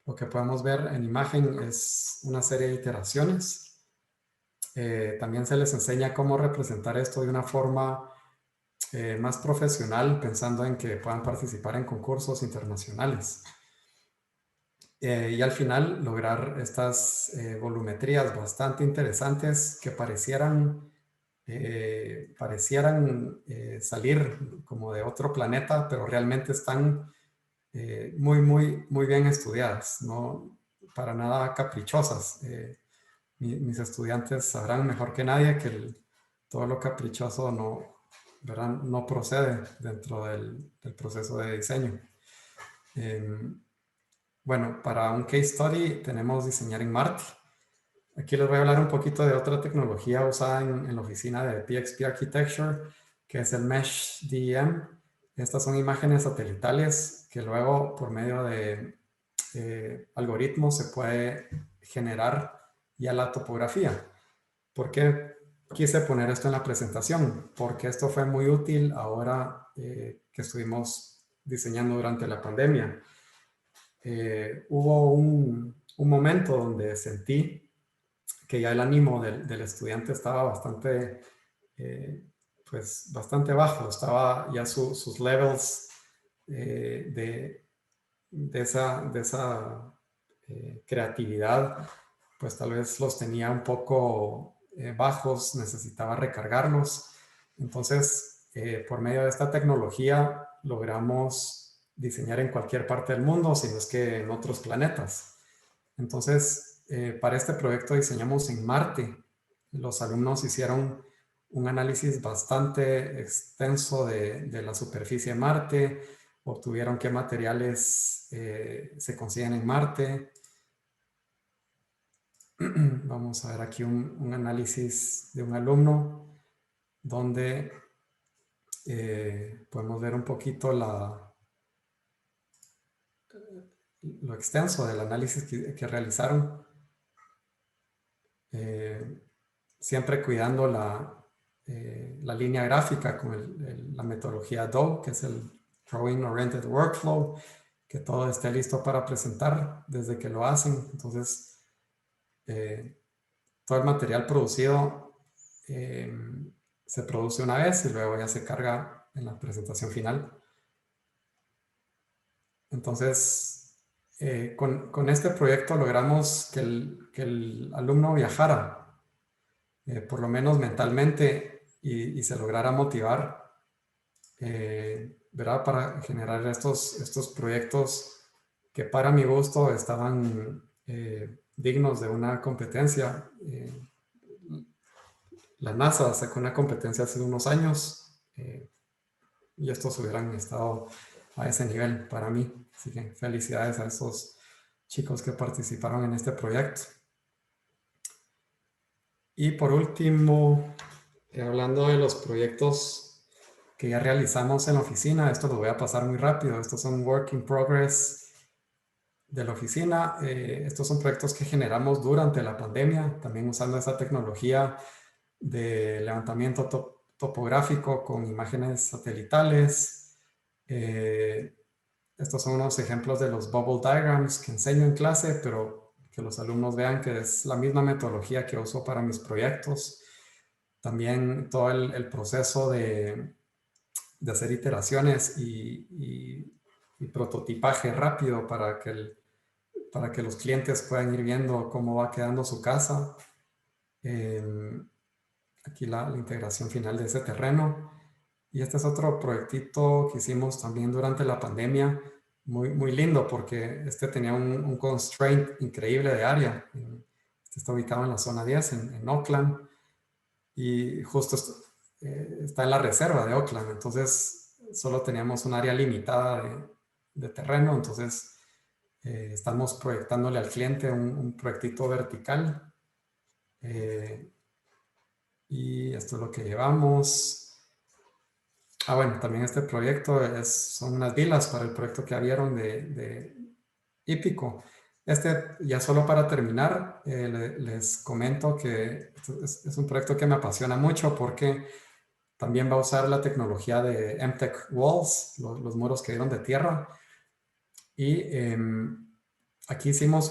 Lo que podemos ver en imagen es una serie de iteraciones. También se les enseña cómo representar esto de una forma más profesional, pensando en que puedan participar en concursos internacionales. Y al final lograr estas volumetrías bastante interesantes que parecieran salir como de otro planeta, pero realmente están muy bien estudiadas, no para nada caprichosas. Mis estudiantes sabrán mejor que nadie que todo lo caprichoso no procede dentro del proceso de diseño. Bueno, para un case study tenemos diseñar en Marte. Aquí les voy a hablar un poquito de otra tecnología usada en la oficina de PXP Architecture, que es el Mesh DEM. Estas son imágenes satelitales que luego por medio de algoritmos se puede generar ya la topografía. ¿Por qué quise poner esto en la presentación? Porque esto fue muy útil ahora que estuvimos diseñando durante la pandemia. Hubo un momento donde sentí que ya el ánimo del estudiante estaba bastante, pues bastante bajo, estaba ya sus levels de esa creatividad, pues tal vez los tenía un poco bajos, necesitaba recargarlos. Entonces, por medio de esta tecnología logramos diseñar en cualquier parte del mundo, si no es que en otros planetas. Entonces, para este proyecto diseñamos en Marte. Los alumnos hicieron un análisis bastante extenso de la superficie de Marte, obtuvieron qué materiales se consiguen en Marte. Vamos a ver aquí un análisis de un alumno donde podemos ver un poquito lo extenso del análisis que realizaron. Siempre cuidando la línea gráfica con la metodología DOW, que es el Drawing Oriented Workflow, que todo esté listo para presentar desde que lo hacen. Entonces, todo el material producido se produce una vez y luego ya se carga en la presentación final. Entonces, con este proyecto logramos que el alumno viajara por lo menos mentalmente, y se lograra motivar, ¿verdad? Para generar estos proyectos que para mi gusto estaban dignos de una competencia. La NASA sacó una competencia hace unos años y estos hubieran estado a ese nivel para mí. Así que felicidades a esos chicos que participaron en este proyecto. Y por último, hablando de los proyectos que ya realizamos en la oficina, esto lo voy a pasar muy rápido. Estos son work in progress de la oficina. Estos son proyectos que generamos durante la pandemia, también usando esa tecnología de levantamiento topográfico con imágenes satelitales. Estos son unos ejemplos de los bubble diagrams que enseño en clase, pero que los alumnos vean que es la misma metodología que uso para mis proyectos. También todo el proceso de hacer iteraciones y prototipaje rápido para que los clientes puedan ir viendo cómo va quedando su casa. Aquí la integración final de ese terreno. Y este es otro proyectito que hicimos también durante la pandemia, muy, muy lindo porque este tenía un constraint increíble de área. Este está ubicado en la zona 10, en Oakland, y justo está en la reserva de Oakland, entonces solo teníamos un área limitada de terreno, entonces estamos proyectándole al cliente un proyectito vertical. Y esto es lo que llevamos. Bueno, también este proyecto son unas vilas para el proyecto que vieron de Hípico. Este, ya solo para terminar, les comento que es un proyecto que me apasiona mucho porque también va a usar la tecnología de MTech Walls, los muros que dieron de tierra. Y aquí hicimos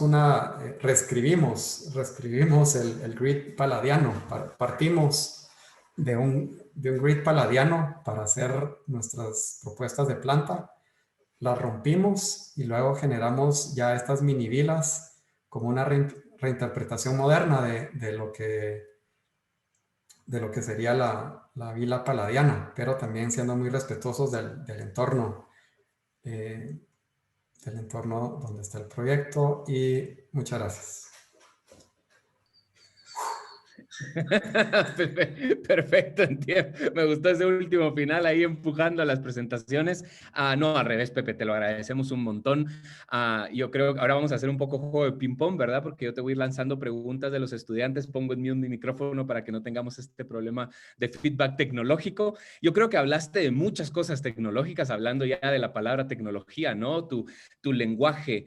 reescribimos el grid palladiano. Partimos de un grid palladiano para hacer nuestras propuestas de planta. Las rompimos y luego generamos ya estas mini vilas como una reinterpretación moderna de lo que sería la vila palladiana, pero también siendo muy respetuosos del entorno. Del entorno donde está el proyecto, y muchas gracias. Perfecto, entiendo. Me gustó ese último final ahí empujando a las presentaciones. No, al revés, Pepe, te lo agradecemos un montón. Yo creo que ahora vamos a hacer un poco juego de ping-pong, ¿verdad? Porque yo te voy a ir lanzando preguntas de los estudiantes. Pongo en mute mi micrófono para que no tengamos este problema de feedback tecnológico. Yo creo que hablaste de muchas cosas tecnológicas, hablando ya de la palabra tecnología, ¿no? Tu lenguaje,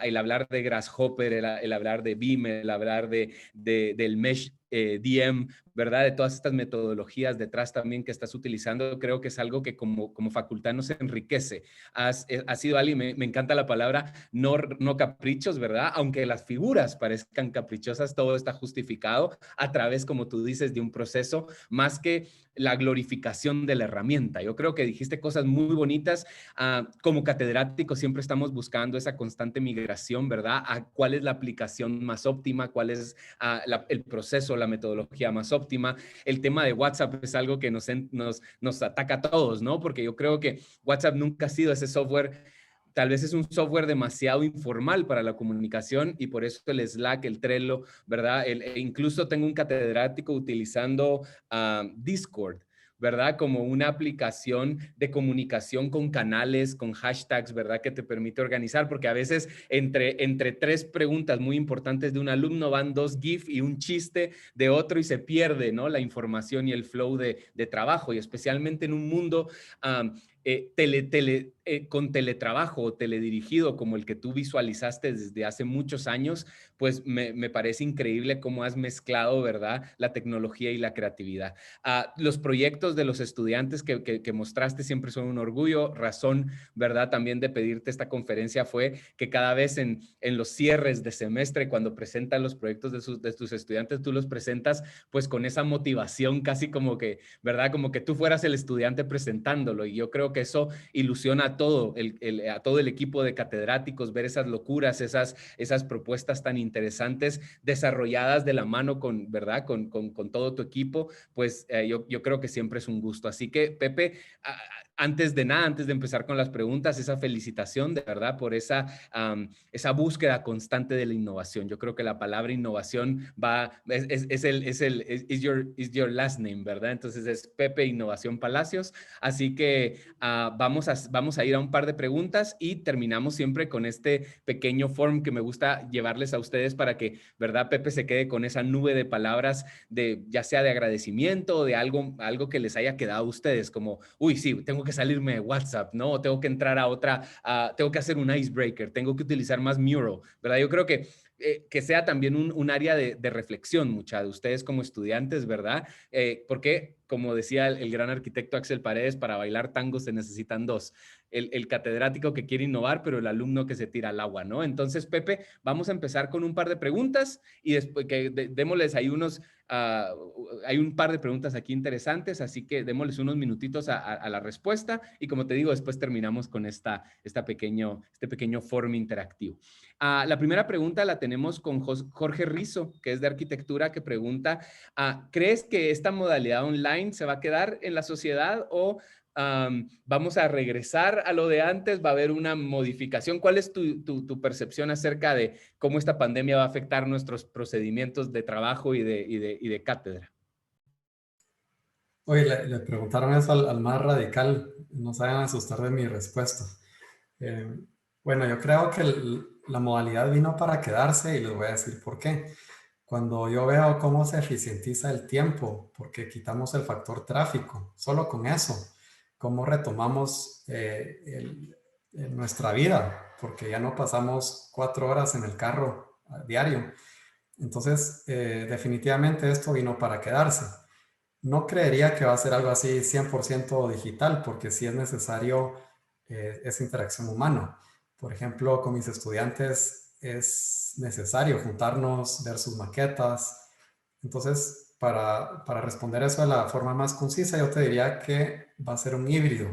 el hablar de Grasshopper, el hablar de Beam, el hablar del Mesh DM, ¿verdad? De todas estas metodologías detrás también que estás utilizando, creo que es algo que como facultad nos enriquece. Has sido alguien, me encanta la palabra, no caprichos, ¿verdad? Aunque las figuras parezcan caprichosas, todo está justificado a través, como tú dices, de un proceso, más que la glorificación de la herramienta. Yo creo que dijiste cosas muy bonitas. Como catedráticos siempre estamos buscando esa constante migración, ¿verdad? A cuál es la aplicación más óptima, cuál es el proceso, la metodología más óptima. El tema de WhatsApp es algo que nos ataca a todos, ¿no? Porque yo creo que WhatsApp nunca ha sido ese software. Tal vez es un software demasiado informal para la comunicación y por eso el Slack, el Trello, ¿verdad? Incluso tengo un catedrático utilizando Discord, ¿verdad? Como una aplicación de comunicación con canales, con hashtags, ¿verdad? Que te permite organizar, porque a veces entre tres preguntas muy importantes de un alumno van dos GIF y un chiste de otro y se pierde, ¿no? La información y el flow de trabajo, y especialmente en un mundo con teletrabajo o teledirigido como el que tú visualizaste desde hace muchos años, pues me parece increíble cómo has mezclado, ¿verdad? La tecnología y la creatividad. Los proyectos de los estudiantes que mostraste siempre son un orgullo. Razón, ¿verdad? También de pedirte esta conferencia fue que cada vez en los cierres de semestre, cuando presentan los proyectos de tus estudiantes, tú los presentas pues con esa motivación casi como que, ¿verdad? Como que tú fueras el estudiante presentándolo, y yo creo que eso ilusiona a todo el equipo de catedráticos, ver esas locuras, esas propuestas tan interesantes desarrolladas de la mano con, ¿verdad? Con todo tu equipo, pues yo creo que siempre es un gusto. Así que, Pepe, antes de nada, antes de empezar con las preguntas, esa felicitación de verdad por esa búsqueda constante de la innovación. Yo creo que la palabra innovación is your last name, ¿verdad? Entonces es Pepe Innovación Palacios. Así que vamos a ir a un par de preguntas y terminamos siempre con este pequeño form que me gusta llevarles a ustedes para que, ¿verdad? Pepe se quede con esa nube de palabras ya sea de agradecimiento o de algo que les haya quedado a ustedes, como, uy, sí, tengo que salirme de WhatsApp, ¿no? O tengo que entrar a otra, tengo que hacer un icebreaker, tengo que utilizar más Mural, ¿verdad? Yo creo que sea también un área de reflexión, mucha de ustedes como estudiantes, ¿verdad? Porque, como decía el gran arquitecto Axel Paredes, para bailar tango se necesitan dos. El catedrático que quiere innovar, pero el alumno que se tira al agua, ¿no? Entonces, Pepe, vamos a empezar con un par de preguntas y después démosles ahí hay un par de preguntas aquí interesantes, así que démosles unos minutitos a la respuesta y, como te digo, después terminamos con este pequeño foro interactivo. La primera pregunta la tenemos con Jorge Rizo, que es de arquitectura, que pregunta, ¿crees que esta modalidad online se va a quedar en la sociedad o vamos a regresar a lo de antes? ¿Va a haber una modificación? ¿Cuál es tu percepción acerca de cómo esta pandemia va a afectar nuestros procedimientos de trabajo y de cátedra? Oye, le preguntaron eso al más radical, no se vayan a asustar de mi respuesta. Eh, bueno, yo creo que la modalidad vino para quedarse y les voy a decir por qué. Cuando yo veo cómo se eficientiza el tiempo, porque quitamos el factor tráfico, solo con eso, cómo retomamos nuestra vida, porque ya no pasamos 4 horas en el carro a diario. Entonces, definitivamente esto vino para quedarse. No creería que va a ser algo así 100% digital, porque sí es necesario esa interacción humana. Por ejemplo, con mis estudiantes es necesario juntarnos, ver sus maquetas. Entonces, para responder eso de la forma más concisa, yo te diría que va a ser un híbrido.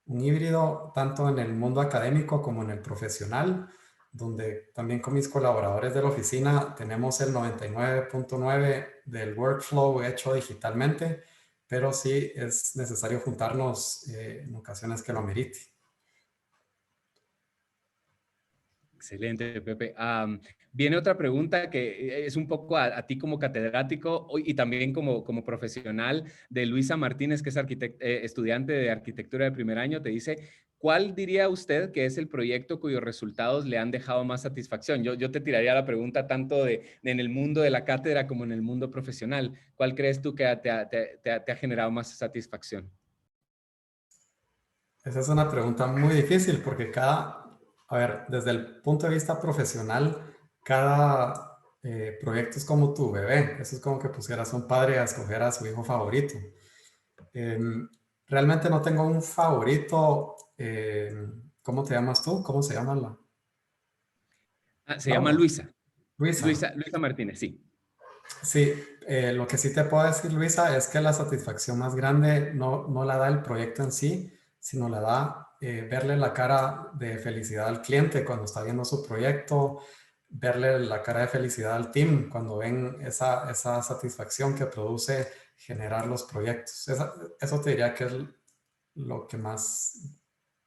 Un híbrido tanto en el mundo académico como en el profesional, donde también con mis colaboradores de la oficina tenemos el 99.9 del workflow hecho digitalmente, pero sí es necesario juntarnos en ocasiones que lo amerite. Excelente, Pepe. Viene otra pregunta que es un poco a ti como catedrático y también como profesional de Luisa Martínez, que es estudiante de arquitectura de primer año. Te dice, ¿cuál diría usted que es el proyecto cuyos resultados le han dejado más satisfacción? Yo te tiraría la pregunta tanto en el mundo de la cátedra como en el mundo profesional. ¿Cuál crees tú que te ha generado más satisfacción? Esa es una pregunta muy difícil porque a ver, desde el punto de vista profesional, cada proyecto es como tu bebé. Eso es como que pusieras a un padre a escoger a su hijo favorito. Em, Realmente no tengo un favorito. ¿Cómo te llamas tú? ¿Cómo se llama Se llama Laura? Luisa. Luisa. Luisa Martínez, sí. Sí, lo que sí te puedo decir, Luisa, es que la satisfacción más grande no la da el proyecto en sí, sino la da verle la cara de felicidad al cliente cuando está viendo su proyecto, verle la cara de felicidad al team cuando ven esa satisfacción que produce generar los proyectos. Eso te diría que es lo que más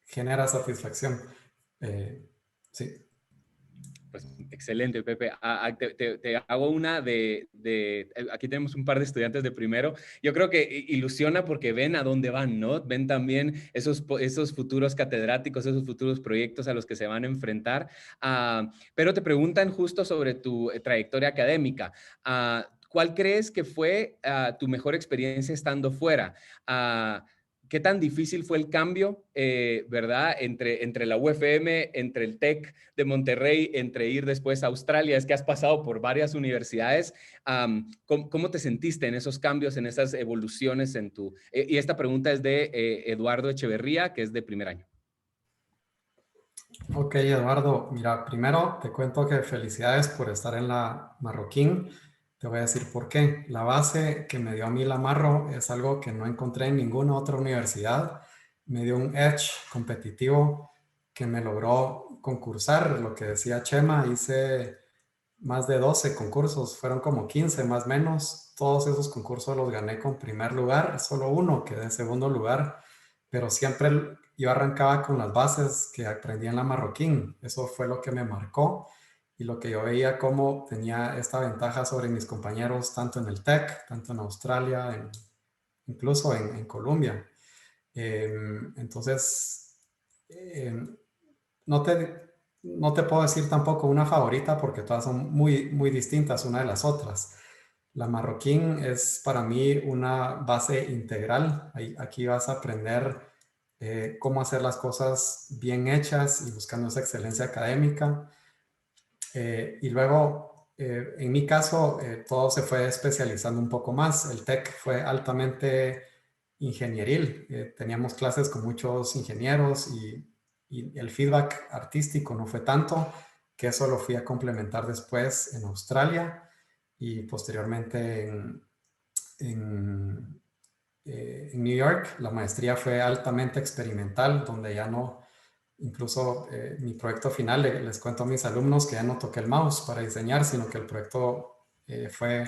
genera satisfacción. Eh, sí. Pues excelente, Pepe. Te hago una aquí tenemos un par de estudiantes de primero. Yo creo que ilusiona porque ven a dónde van, ¿no? Ven también esos futuros catedráticos, esos futuros proyectos a los que se van a enfrentar. Pero te preguntan justo sobre tu trayectoria académica. ¿Cuál crees que fue tu mejor experiencia estando fuera? ¿Qué tan difícil fue el cambio, verdad, entre la UFM, entre el TEC de Monterrey, entre ir después a Australia? Es que has pasado por varias universidades. ¿Cómo te sentiste en esos cambios, en esas evoluciones en tu... y esta pregunta es de Eduardo Echeverría, que es de primer año. Ok, Eduardo, mira, primero te cuento que felicidades por estar en la Marroquín. Te voy a decir por qué. La base que me dio a mí la Marro es algo que no encontré en ninguna otra universidad. Me dio un edge competitivo que me logró concursar. Lo que decía Chema, hice más de 12 concursos, fueron como 15 más o menos. Todos esos concursos los gané con primer lugar, solo uno quedé en segundo lugar, pero siempre yo arrancaba con las bases que aprendí en la Marroquín. Eso fue lo que me marcó y lo que yo veía como tenía esta ventaja sobre mis compañeros, tanto en el TEC, tanto en Australia, incluso en Colombia. Entonces, no no te puedo decir tampoco una favorita porque todas son muy distintas una de las otras. La Marroquín es para mí una base integral. Aquí vas a aprender cómo hacer las cosas bien hechas y buscando esa excelencia académica. Y luego, en mi caso, todo se fue especializando un poco más. El TEC fue altamente ingenieril. Teníamos clases con muchos ingenieros y el feedback artístico no fue tanto, que eso lo fui a complementar después en Australia y posteriormente en, en New York. La maestría fue altamente experimental, donde ya no, incluso mi proyecto final, les cuento a mis alumnos que ya no toqué el mouse para diseñar, sino que el proyecto fue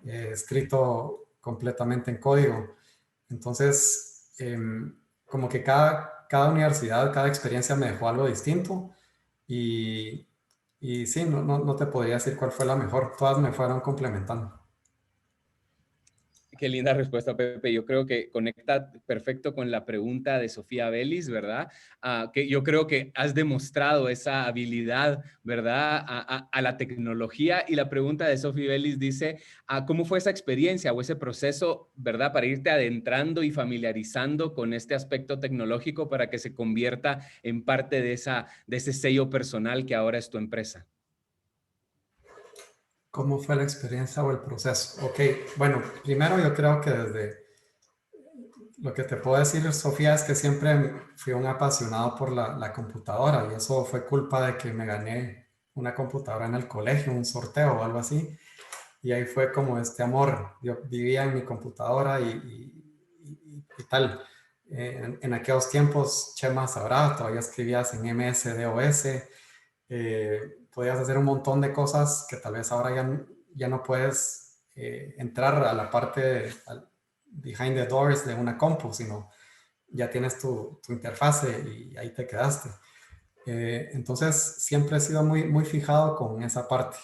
escrito completamente en código. Entonces, como que cada universidad, cada experiencia me dejó algo distinto y, y sí, no te podría decir cuál fue la mejor, todas me fueron complementando. Qué linda respuesta, Pepe. Yo creo que conecta perfecto con la pregunta de Sofía Vélez, ¿verdad? Que yo creo que has demostrado esa habilidad, ¿verdad? A la tecnología. Y la pregunta de Sofía Vélez dice, ¿cómo fue esa experiencia o ese proceso, ¿verdad? Para irte adentrando y familiarizando con este aspecto tecnológico para que se convierta en parte de ese sello personal que ahora es tu empresa. ¿Cómo fue la experiencia o el proceso? Ok, bueno, primero yo creo que desde lo que te puedo decir, Sofía, es que siempre fui un apasionado por la computadora y eso fue culpa de que me gané una computadora en el colegio, un sorteo o algo así. Y ahí fue como este amor. Yo vivía en mi computadora y tal. En aquellos tiempos, Chema sabrá, todavía escribías en MS-DOS, podías hacer un montón de cosas que tal vez ahora ya no puedes entrar a la parte behind the doors de una compu, sino ya tienes tu interfase y ahí te quedaste. Entonces, siempre he sido muy fijado con esa parte.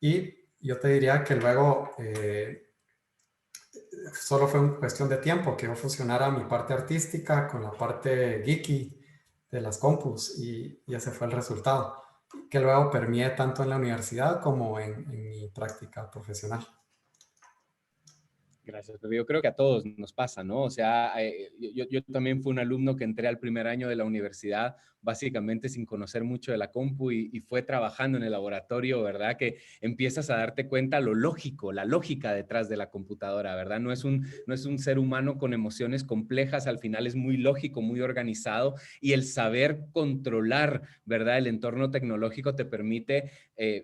Y yo te diría que luego solo fue una cuestión de tiempo que yo fusionara mi parte artística con la parte geeky de las compus y ese fue el resultado, que luego permeé tanto en la universidad como en mi práctica profesional. Gracias, pero yo creo que a todos nos pasa, ¿no? O sea, yo también fui un alumno que entré al primer año de la universidad básicamente sin conocer mucho de la compu y fue trabajando en el laboratorio, ¿verdad? Que empiezas a darte cuenta lo lógico, la lógica detrás de la computadora, ¿verdad? No es un ser humano con emociones complejas, al final es muy lógico, muy organizado y el saber controlar, ¿verdad? El entorno tecnológico te permite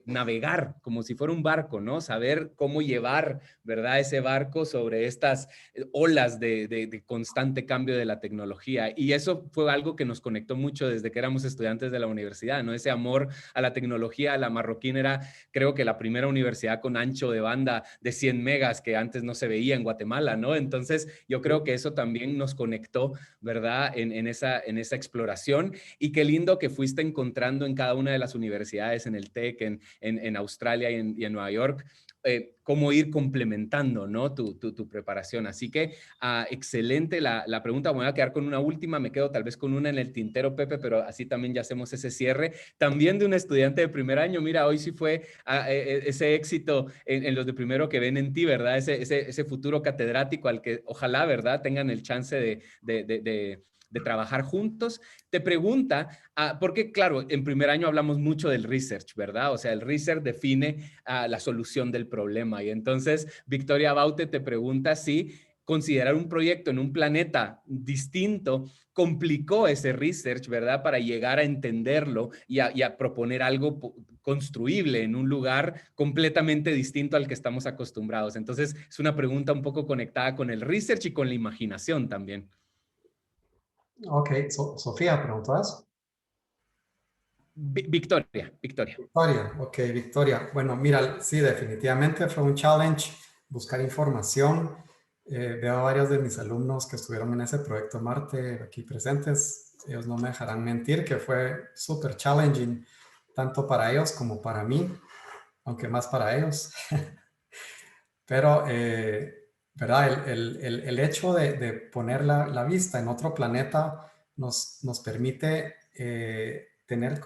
navegar como si fuera un barco, ¿no? Saber cómo llevar, ¿verdad? Ese barco sobre estas olas de constante cambio de la tecnología. Y eso fue algo que nos conectó mucho desde que éramos estudiantes de la universidad, ¿no? Ese amor a la tecnología. La Marroquín era, creo que la primera universidad con ancho de banda de 100 megas que antes no se veía en Guatemala, ¿no? Entonces, yo creo que eso también nos conectó, ¿verdad? En esa exploración. Y qué lindo que fuiste encontrando en cada una de las universidades, en el TEC, en Australia y en Nueva York, cómo ir complementando, ¿no? Tu preparación. Así que excelente la pregunta. Me voy a quedar con una última, me quedo tal vez con una en el tintero, Pepe, pero así también ya hacemos ese cierre. También de un estudiante de primer año, mira, hoy sí fue ese éxito en los de primero que ven en ti, ¿verdad? Ese futuro catedrático al que ojalá, ¿verdad? Tengan el chance de trabajar juntos. Te pregunta, porque claro, en primer año hablamos mucho del research, ¿verdad? O sea, el research define la solución del problema. Y entonces, Victoria Baute te pregunta si considerar un proyecto en un planeta distinto complicó ese research, ¿verdad? Para llegar a entenderlo y a proponer algo construible en un lugar completamente distinto al que estamos acostumbrados. Entonces, es una pregunta un poco conectada con el research y con la imaginación también. Ok, Sofía, ¿preguntas? Victoria. Victoria, ok, Victoria. Bueno, mira, sí, definitivamente fue un challenge buscar información. Veo a varios de mis alumnos que estuvieron en ese proyecto Marte aquí presentes. Ellos no me dejarán mentir que fue súper challenging, tanto para ellos como para mí, aunque más para ellos. Pero, ¿verdad? El hecho de poner la vista en otro planeta nos permite tener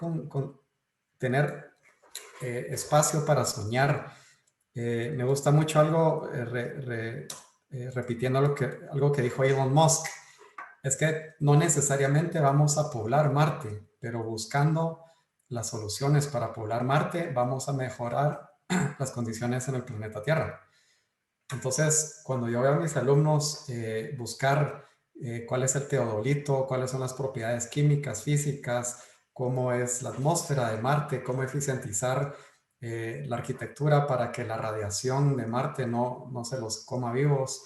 espacio para soñar. Me gusta mucho algo, repitiendo algo que dijo Elon Musk, es que no necesariamente vamos a poblar Marte, pero buscando las soluciones para poblar Marte, vamos a mejorar las condiciones en el planeta Tierra. Entonces, cuando yo veo a mis alumnos buscar cuál es el teodolito, cuáles son las propiedades químicas, físicas, cómo es la atmósfera de Marte, cómo eficientizar la arquitectura para que la radiación de Marte no se los coma vivos,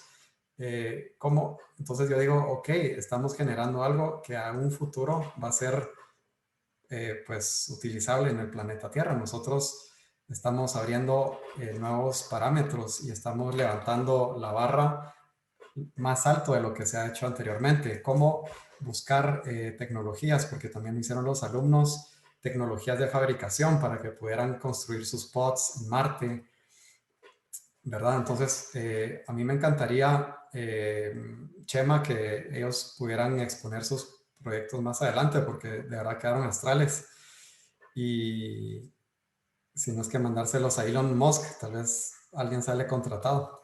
entonces yo digo, ok, estamos generando algo que a un futuro va a ser pues utilizable en el planeta Tierra. Nosotros estamos abriendo nuevos parámetros y estamos levantando la barra más alto de lo que se ha hecho anteriormente. Cómo buscar tecnologías, porque también me hicieron los alumnos tecnologías de fabricación para que pudieran construir sus pods en Marte, ¿verdad? Entonces, a mí me encantaría, Chema, que ellos pudieran exponer sus proyectos más adelante, porque de verdad quedaron astrales. Y si no es que mandárselos a Elon Musk, tal vez alguien sale contratado.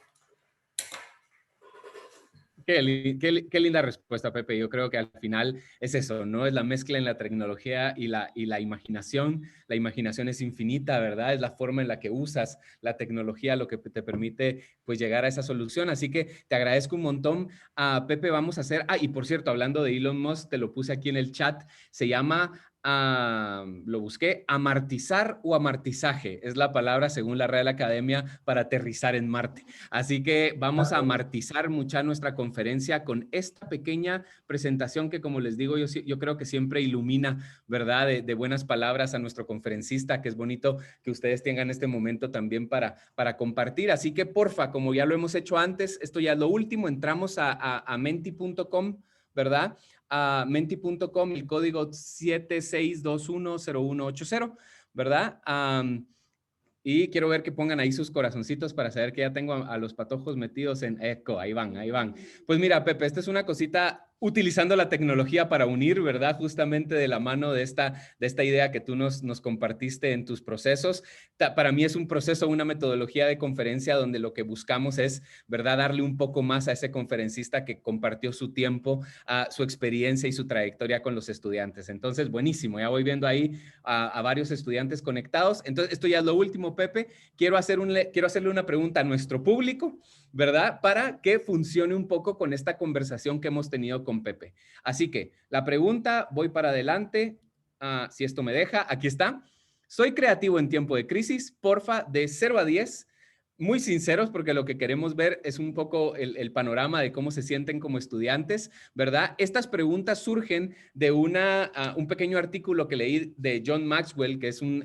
Qué linda respuesta, Pepe. Yo creo que al final es eso, ¿no? Es la mezcla en la tecnología y la imaginación. La imaginación es infinita, ¿verdad? Es la forma en la que usas la tecnología lo que te permite pues llegar a esa solución. Así que te agradezco un montón. Pepe, vamos a hacer... y por cierto, hablando de Elon Musk, te lo puse aquí en el chat. Se llama... lo busqué, amartizar o amartizaje, es la palabra según la Real Academia para aterrizar en Marte. Así que vamos a amartizar mucha nuestra conferencia con esta pequeña presentación que, como les digo, yo creo que siempre ilumina, ¿verdad? De buenas palabras a nuestro conferencista, que es bonito que ustedes tengan este momento también para compartir. Así que, porfa, como ya lo hemos hecho antes, esto ya es lo último, entramos a menti.com ¿verdad? A menti.com, el código 76210180, ¿verdad? Y quiero ver que pongan ahí sus corazoncitos para saber que ya tengo a los patojos metidos en eco. Ahí van, ahí van. Pues mira, Pepe, esta es una cosita utilizando la tecnología para unir, ¿verdad? Justamente de la mano de esta idea que tú nos compartiste en tus procesos. Para mí es un proceso, una metodología de conferencia donde lo que buscamos es, ¿verdad? Darle un poco más a ese conferencista que compartió su tiempo, su experiencia y su trayectoria con los estudiantes. Entonces, buenísimo. Ya voy viendo ahí a varios estudiantes conectados. Entonces, esto ya es lo último, Pepe. Quiero hacerle una pregunta a nuestro público, ¿verdad? Para que funcione un poco con esta conversación que hemos tenido con Pepe. Así que la pregunta, voy para adelante, si esto me deja, aquí está. ¿Soy creativo en tiempo de crisis? Porfa, de 0 a 10, muy sinceros, porque lo que queremos ver es un poco el panorama de cómo se sienten como estudiantes, ¿verdad? Estas preguntas surgen de un pequeño artículo que leí de John Maxwell, que es un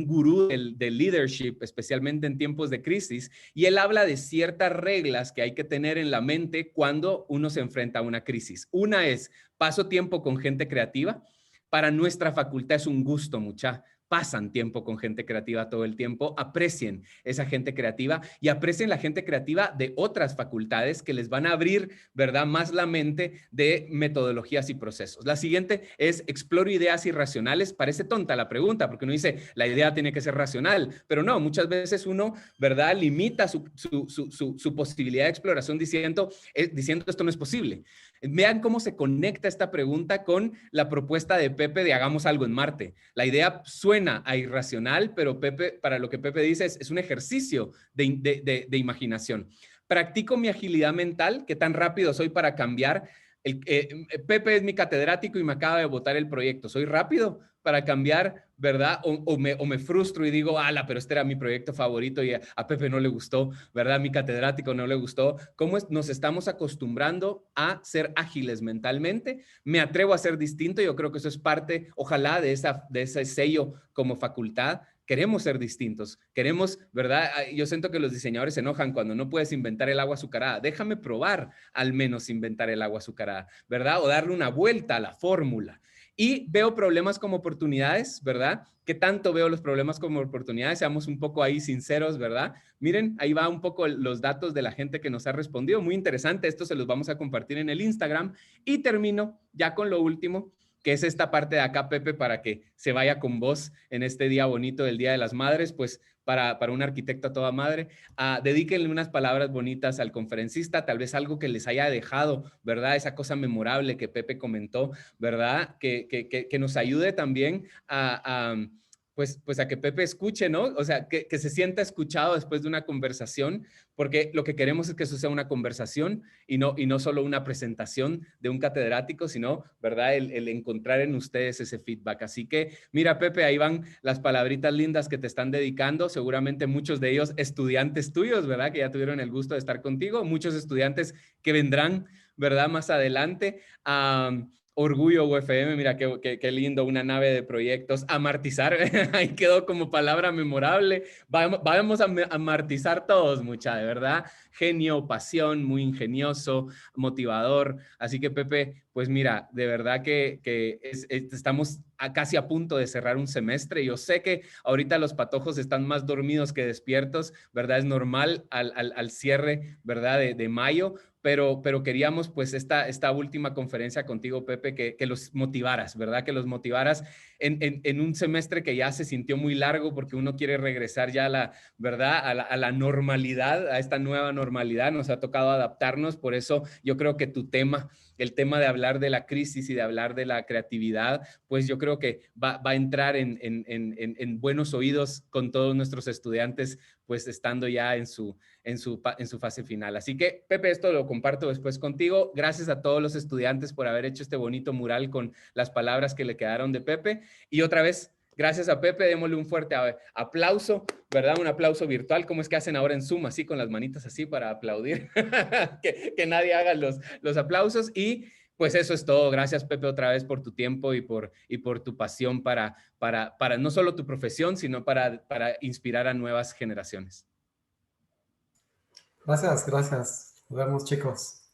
gurú del leadership, especialmente en tiempos de crisis, y él habla de ciertas reglas que hay que tener en la mente cuando uno se enfrenta a una crisis. Una es, paso tiempo con gente creativa. Para nuestra facultad es un gusto, mucha. Pasan tiempo con gente creativa todo el tiempo, aprecien esa gente creativa y aprecien la gente creativa de otras facultades que les van a abrir, ¿verdad?, más la mente de metodologías y procesos. La siguiente es exploro ideas irracionales. Parece tonta la pregunta porque uno dice, la idea tiene que ser racional, pero no, muchas veces uno, ¿verdad?, limita su posibilidad de exploración diciendo esto no es posible. Vean cómo se conecta esta pregunta con la propuesta de Pepe de hagamos algo en Marte. La idea suena a irracional, pero Pepe, para lo que Pepe dice, es un ejercicio de imaginación. Practico mi agilidad mental, qué tan rápido soy para cambiar. Pepe es mi catedrático y me acaba de votar el proyecto. ¿Soy rápido para cambiar, verdad? O me frustro y digo, ala, pero este era mi proyecto favorito y a Pepe no le gustó, ¿verdad? A mi catedrático no le gustó. ¿Cómo nos estamos acostumbrando a ser ágiles mentalmente? Me atrevo a ser distinto. Yo creo que eso es parte, ojalá, de ese sello como facultad. Queremos ser distintos, queremos, ¿verdad? Yo siento que los diseñadores se enojan cuando no puedes inventar el agua azucarada. Déjame probar al menos inventar el agua azucarada, ¿verdad? O darle una vuelta a la fórmula. Y veo problemas como oportunidades, ¿verdad? ¿Qué tanto veo los problemas como oportunidades? Seamos un poco ahí sinceros, ¿verdad? Miren, ahí va un poco los datos de la gente que nos ha respondido. Muy interesante, esto se los vamos a compartir en el Instagram. Y termino ya con lo último, que es esta parte de acá, Pepe, para que se vaya con vos en este día bonito del Día de las Madres, pues para un arquitecto a toda madre, dedíquenle unas palabras bonitas al conferencista, tal vez algo que les haya dejado, ¿verdad? Esa cosa memorable que Pepe comentó, ¿verdad? Que nos ayude también pues a que Pepe escuche, ¿no? O sea, que se sienta escuchado después de una conversación, porque lo que queremos es que eso sea una conversación y no solo una presentación de un catedrático, sino, ¿verdad? El encontrar en ustedes ese feedback. Así que, mira, Pepe, ahí van las palabritas lindas que te están dedicando, seguramente muchos de ellos estudiantes tuyos, ¿verdad? Que ya tuvieron el gusto de estar contigo, muchos estudiantes que vendrán, ¿verdad? Más adelante. Orgullo UFM, mira qué lindo, una nave de proyectos. Amartizar, ahí quedó como palabra memorable. Vamos a amartizar todos, mucha, de verdad. Genio, pasión, muy ingenioso, motivador. Así que, Pepe, pues mira, de verdad que estamos casi a punto de cerrar un semestre. Yo sé que ahorita los patojos están más dormidos que despiertos, ¿verdad? Es normal al cierre, ¿verdad? De mayo. Pero queríamos pues esta última conferencia contigo, Pepe, que los motivaras, ¿verdad? Que los motivaras en un semestre que ya se sintió muy largo porque uno quiere regresar ya ¿verdad? A la normalidad, a esta nueva normalidad. Nos ha tocado adaptarnos, por eso yo creo que el tema de hablar de la crisis y de hablar de la creatividad, pues yo creo que va a entrar en buenos oídos con todos nuestros estudiantes, pues estando ya en su fase final. Así que, Pepe, esto lo comparto después contigo. Gracias a todos los estudiantes por haber hecho este bonito mural con las palabras que le quedaron de Pepe. Y otra vez, gracias a Pepe, démosle un fuerte aplauso, ¿verdad? Un aplauso virtual. ¿Cómo es que hacen ahora en Zoom? Así, con las manitas así para aplaudir. que nadie haga los aplausos. Y pues eso es todo. Gracias, Pepe, otra vez por tu tiempo y por tu pasión para no solo tu profesión, sino para inspirar a nuevas generaciones. Gracias, gracias. Nos vemos, chicos.